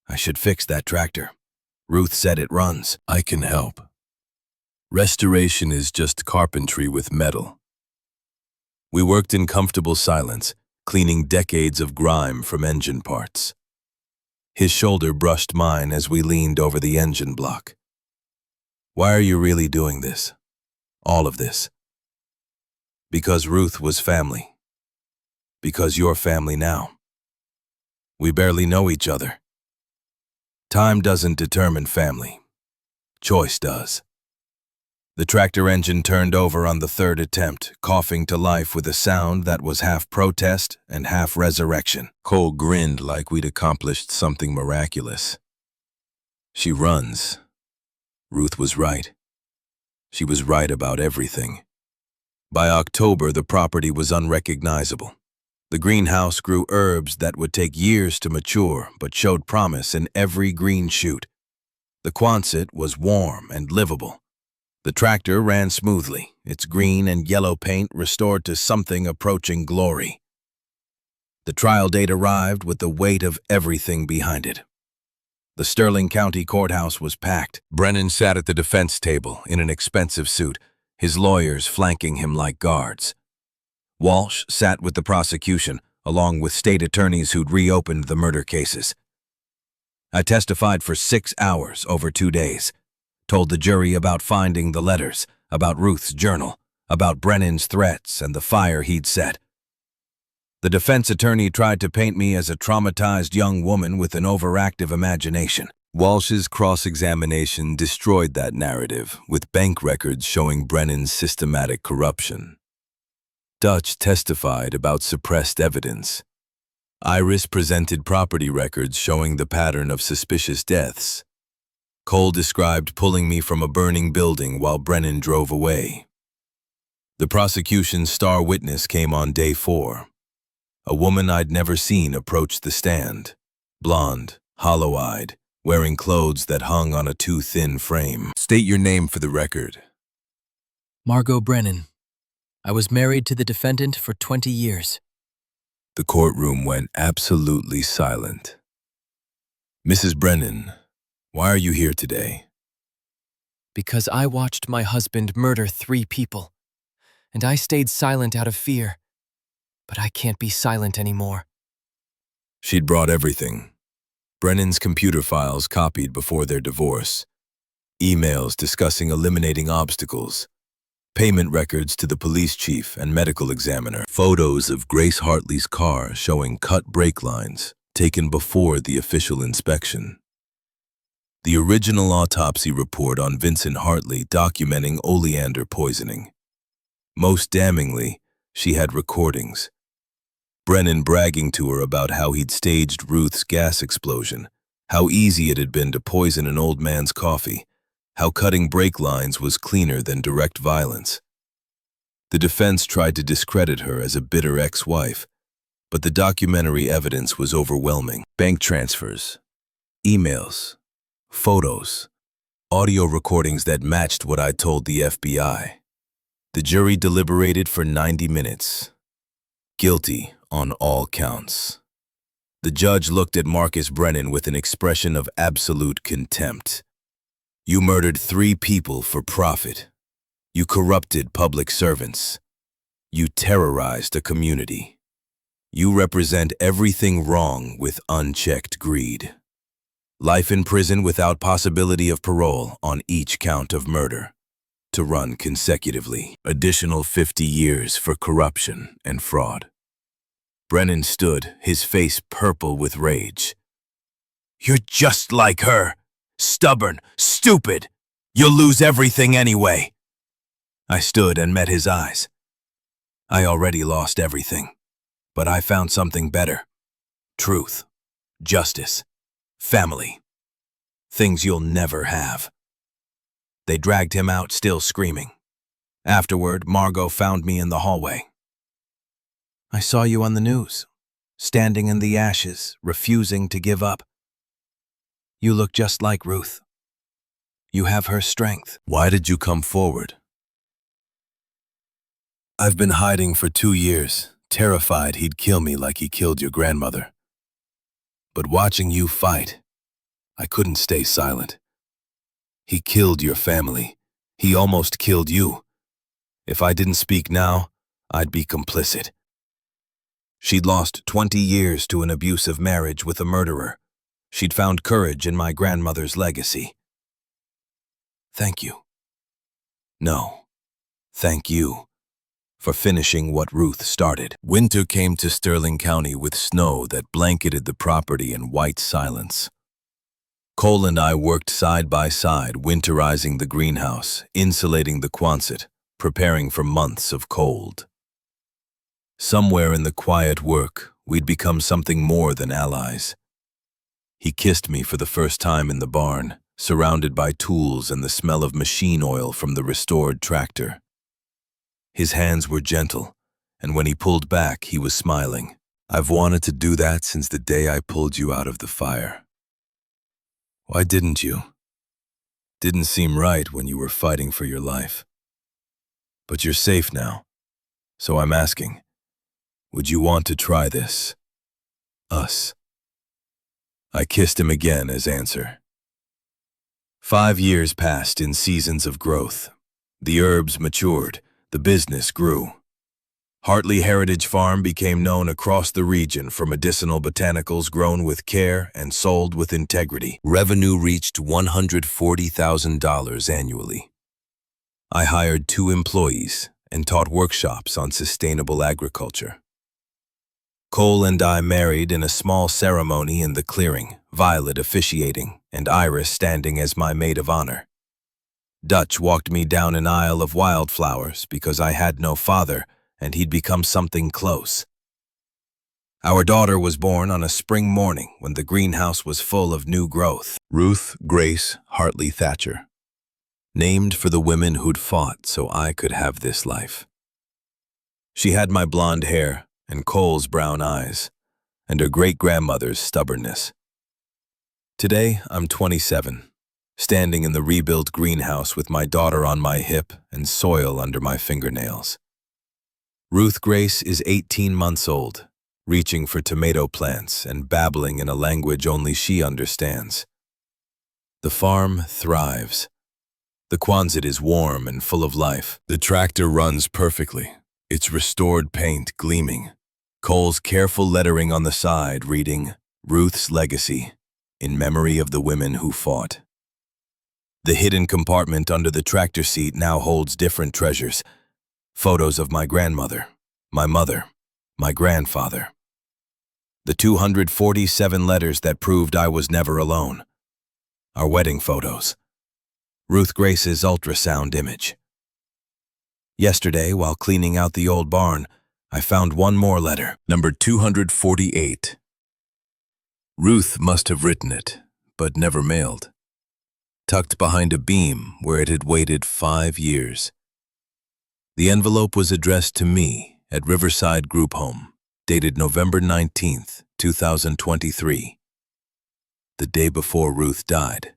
I should fix that tractor. Ruth said it runs. I can help. Restoration is just carpentry with metal. We worked in comfortable silence, cleaning decades of grime from engine parts. His shoulder brushed mine as we leaned over the engine block. Why are you really doing this? All of this? Because Ruth was family. Because you're family now. We barely know each other. Time doesn't determine family. Choice does. The tractor engine turned over on the third attempt, coughing to life with a sound that was half protest and half resurrection. Cole grinned like we'd accomplished something miraculous. She runs. Ruth was right. She was right about everything. By October, the property was unrecognizable. The greenhouse grew herbs that would take years to mature, but showed promise in every green shoot. The Quonset was warm and livable. The tractor ran smoothly, its green and yellow paint restored to something approaching glory. The trial date arrived with the weight of everything behind it. The Sterling County Courthouse was packed. Brennan sat at the defense table in an expensive suit, his lawyers flanking him like guards. Walsh sat with the prosecution, along with state attorneys who'd reopened the murder cases. I testified for 6 hours over 2 days, told the jury about finding the letters, about Ruth's journal, about Brennan's threats and the fire he'd set. The defense attorney tried to paint me as a traumatized young woman with an overactive imagination. Walsh's cross-examination destroyed that narrative, with bank records showing Brennan's systematic corruption. Dutch testified about suppressed evidence. Iris presented property records showing the pattern of suspicious deaths. Cole described pulling me from a burning building while Brennan drove away. The prosecution's star witness came on day 4. A woman I'd never seen approached the stand, blonde, hollow-eyed, wearing clothes that hung on a too thin frame. State your name for the record. Margot Brennan. I was married to the defendant for 20 years. The courtroom went absolutely silent. Mrs. Brennan, why are you here today? Because I watched my husband murder 3 people, and I stayed silent out of fear. But I can't be silent anymore. She'd brought everything. Brennan's computer files copied before their divorce, emails discussing eliminating obstacles, payment records to the police chief and medical examiner, photos of Grace Hartley's car showing cut brake lines taken before the official inspection. The original autopsy report on Vincent Hartley documenting oleander poisoning. Most damningly, she had recordings. Brennan bragging to her about how he'd staged Ruth's gas explosion, how easy it had been to poison an old man's coffee, how cutting brake lines was cleaner than direct violence. The defense tried to discredit her as a bitter ex-wife, but the documentary evidence was overwhelming. Bank transfers, emails, photos, audio recordings that matched what I'd told the FBI. The jury deliberated for 90 minutes. Guilty on all counts. The judge looked at Marcus Brennan with an expression of absolute contempt. You murdered 3 people for profit. You corrupted public servants. You terrorized a community. You represent everything wrong with unchecked greed. Life in prison without possibility of parole on each count of murder, to run consecutively. Additional 50 years for corruption and fraud. Brennan stood, his face purple with rage. You're just like her. Stubborn, stupid. You'll lose everything anyway. I stood and met his eyes. I already lost everything, but I found something better. Truth, justice, family. Things you'll never have. They dragged him out, still screaming. Afterward, Margot found me in the hallway. I saw you on the news, standing in the ashes, refusing to give up. You look just like Ruth. You have her strength. Why did you come forward? I've been hiding for 2 years, terrified he'd kill me like he killed your grandmother. But watching you fight, I couldn't stay silent. He killed your family. He almost killed you. If I didn't speak now, I'd be complicit. She'd lost 20 years to an abusive marriage with a murderer. She'd found courage in my grandmother's legacy. Thank you. No, thank you for finishing what Ruth started. Winter came to Sterling County with snow that blanketed the property in white silence. Cole and I worked side by side, winterizing the greenhouse, insulating the Quonset, preparing for months of cold. Somewhere in the quiet work, we'd become something more than allies. He kissed me for the first time in the barn, surrounded by tools and the smell of machine oil from the restored tractor. His hands were gentle, and when he pulled back, he was smiling. I've wanted to do that since the day I pulled you out of the fire. Why didn't you? Didn't seem right when you were fighting for your life. But you're safe now, so I'm asking, would you want to try this? Us. I kissed him again as answer. 5 years passed in seasons of growth. The herbs matured, the business grew. Hartley Heritage Farm became known across the region for medicinal botanicals grown with care and sold with integrity. Revenue reached $140,000 annually. I hired 2 employees and taught workshops on sustainable agriculture. Cole and I married in a small ceremony in the clearing, Violet officiating and Iris standing as my maid of honor. Dutch walked me down an aisle of wildflowers because I had no father and he'd become something close. Our daughter was born on a spring morning when the greenhouse was full of new growth. Ruth Grace Hartley Thatcher. Named for the women who'd fought so I could have this life. She had my blonde hair and Cole's brown eyes, and her great-grandmother's stubbornness. Today, I'm 27, standing in the rebuilt greenhouse with my daughter on my hip and soil under my fingernails. Ruth Grace is 18 months old, reaching for tomato plants and babbling in a language only she understands. The farm thrives. The Quonset is warm and full of life. The tractor runs perfectly, its restored paint gleaming. Cole's careful lettering on the side reading, Ruth's Legacy, in memory of the women who fought. The hidden compartment under the tractor seat now holds different treasures. Photos of my grandmother, my mother, my grandfather. The 247 letters that proved I was never alone. Our wedding photos. Ruth Grace's ultrasound image. Yesterday, while cleaning out the old barn, I found one more letter. Number 248. Ruth must have written it, but never mailed. Tucked behind a beam where it had waited 5 years. The envelope was addressed to me at Riverside Group Home, dated November 19th, 2023. The day before Ruth died.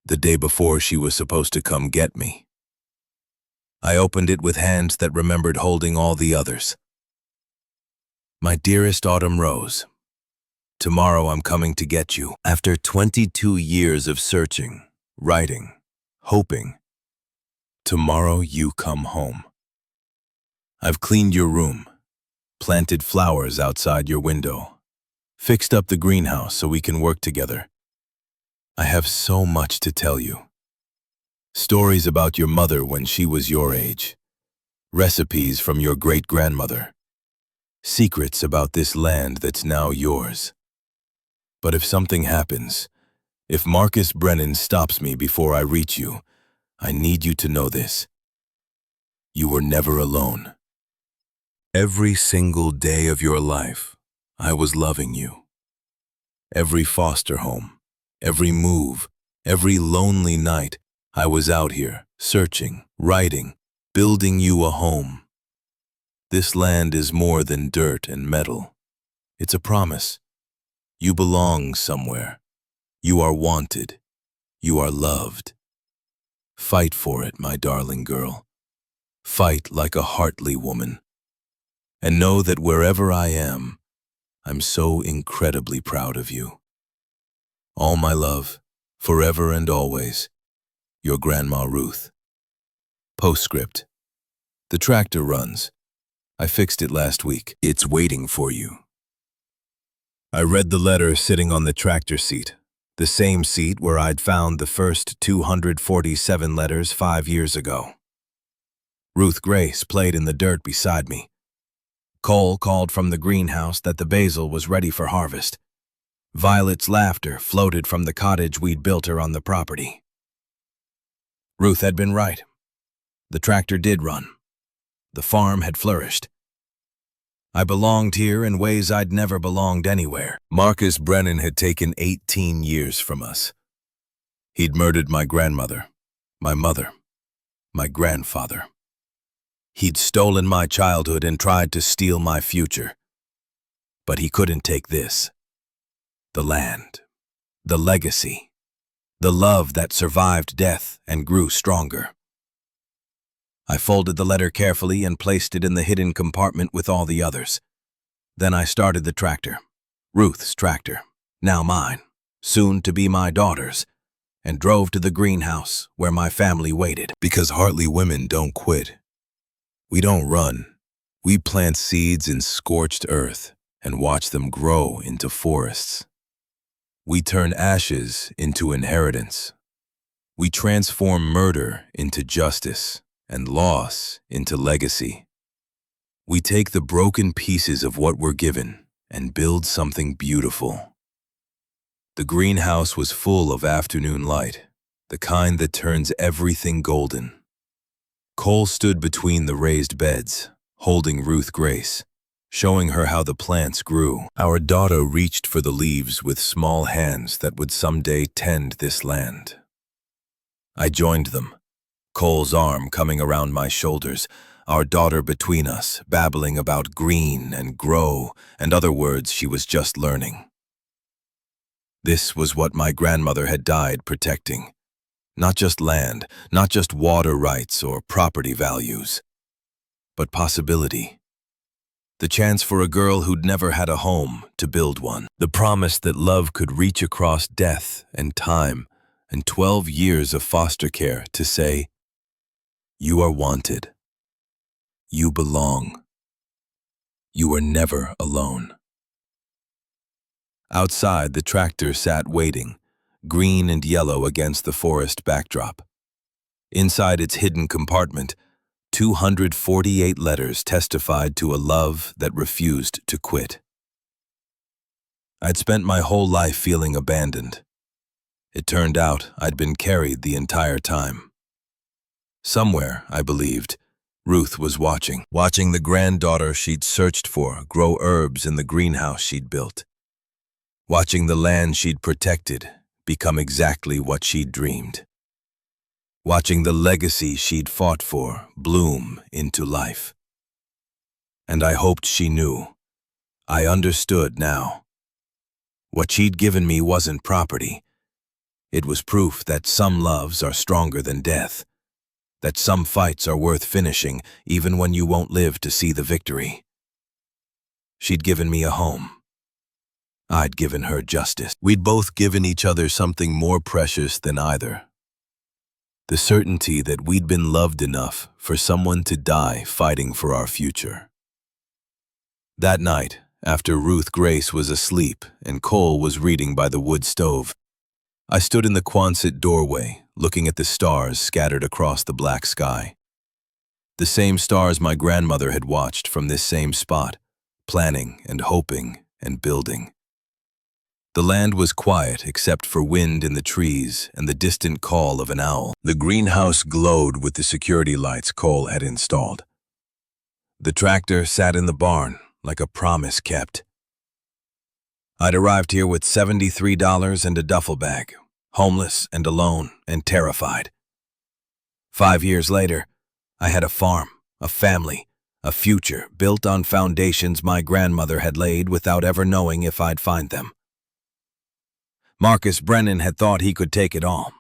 The day before she was supposed to come get me. I opened it with hands that remembered holding all the others. My dearest Autumn Rose, tomorrow I'm coming to get you. After 22 years of searching, writing, hoping, tomorrow you come home. I've cleaned your room, planted flowers outside your window, fixed up the greenhouse so we can work together. I have so much to tell you. Stories about your mother when she was your age, recipes from your great-grandmother, secrets about this land that's now yours. But if something happens, if Marcus Brennan stops me before I reach you, I need you to know this. You were never alone. Every single day of your life, I was loving you. Every foster home, every move, every lonely night, I was out here, searching, writing, building you a home. This land is more than dirt and metal. It's a promise. You belong somewhere. You are wanted. You are loved. Fight for it, my darling girl. Fight like a heartly woman. And know that wherever I am, I'm so incredibly proud of you. All my love, forever and always, your Grandma Ruth. Postscript. The tractor runs. I fixed it last week. It's waiting for you. I read the letter sitting on the tractor seat, the same seat where I'd found the first 247 letters 5 years ago. Ruth Grace played in the dirt beside me. Cole called from the greenhouse that the basil was ready for harvest. Violet's laughter floated from the cottage we'd built her on the property. Ruth had been right. The tractor did run. The farm had flourished. I belonged here in ways I'd never belonged anywhere. Marcus Brennan had taken 18 years from us. He'd murdered my grandmother, my mother, my grandfather. He'd stolen my childhood and tried to steal my future. But he couldn't take this. The land, the legacy, the love that survived death and grew stronger. I folded the letter carefully and placed it in the hidden compartment with all the others. Then I started the tractor, Ruth's tractor, now mine, soon to be my daughter's, and drove to the greenhouse where my family waited. Because Hartley women don't quit. We don't run. We plant seeds in scorched earth and watch them grow into forests. We turn ashes into inheritance. We transform murder into justice and loss into legacy. We take the broken pieces of what we're given and build something beautiful. The greenhouse was full of afternoon light, the kind that turns everything golden. Cole stood between the raised beds, holding Ruth Grace, showing her how the plants grew. Our daughter reached for the leaves with small hands that would someday tend this land. I joined them, Cole's arm coming around my shoulders, our daughter between us, babbling about green and grow and other words she was just learning. This was what my grandmother had died protecting. Not just land, not just water rights or property values, but possibility. The chance for a girl who'd never had a home to build one. The promise that love could reach across death and time and 12 years of foster care to say, you are wanted. You belong. You are never alone. Outside, the tractor sat waiting, green and yellow against the forest backdrop. Inside its hidden compartment, 248 letters testified to a love that refused to quit. I'd spent my whole life feeling abandoned. It turned out I'd been carried the entire time. Somewhere, I believed, Ruth was watching the granddaughter she'd searched for grow herbs in the greenhouse she'd built, watching the land she'd protected become exactly what she'd dreamed, watching the legacy she'd fought for bloom into life. And I hoped she knew. I understood now. What she'd given me wasn't property. It was proof that some loves are stronger than death, that some fights are worth finishing even when you won't live to see the victory. She'd given me a home. I'd given her justice. We'd both given each other something more precious than either. The certainty that we'd been loved enough for someone to die fighting for our future. That night, after Ruth Grace was asleep and Cole was reading by the wood stove, I stood in the Quonset doorway, looking at the stars scattered across the black sky. The same stars my grandmother had watched from this same spot, planning and hoping and building. The land was quiet except for wind in the trees and the distant call of an owl. The greenhouse glowed with the security lights Cole had installed. The tractor sat in the barn like a promise kept. I'd arrived here with $73 and a duffel bag, homeless and alone and terrified. 5 years later, I had a farm, a family, a future built on foundations my grandmother had laid without ever knowing if I'd find them. Marcus Brennan had thought he could take it all.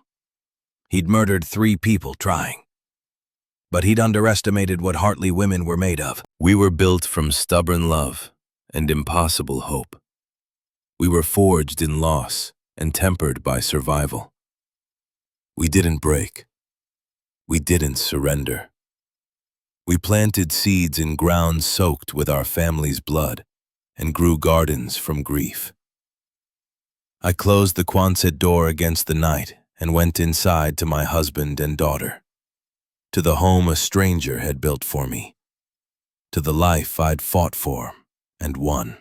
He'd murdered 3 people trying. But he'd underestimated what Hartley women were made of. We were built from stubborn love and impossible hope. We were forged in loss and tempered by survival. We didn't break. We didn't surrender. We planted seeds in ground soaked with our family's blood and grew gardens from grief. I closed the Quonset door against the night and went inside to my husband and daughter, to the home a stranger had built for me, to the life I'd fought for and won.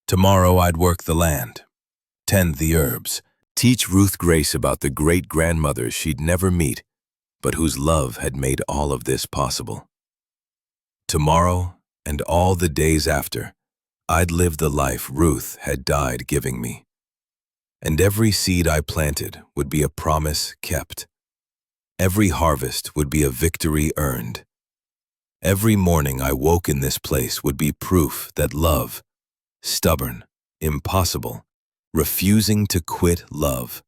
Tomorrow I'd work the land, tend the herbs, teach Ruth Grace about the great-grandmothers she'd never meet, but whose love had made all of this possible. Tomorrow and all the days after, I'd live the life Ruth had died giving me. And every seed I planted would be a promise kept. Every harvest would be a victory earned. Every morning I woke in this place would be proof that love, stubborn, impossible, refusing to quit love,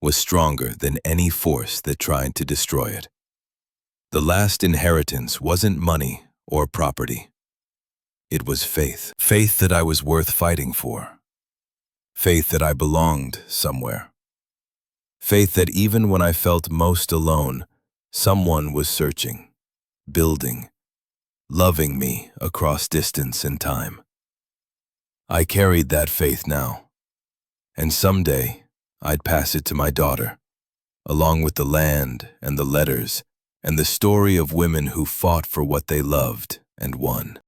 was stronger than any force that tried to destroy it. The last inheritance wasn't money or property. It was faith. Faith that I was worth fighting for. Faith that I belonged somewhere. Faith that even when I felt most alone, someone was searching, building, loving me across distance and time. I carried that faith now, and someday I'd pass it to my daughter, along with the land and the letters and the story of women who fought for what they loved and won.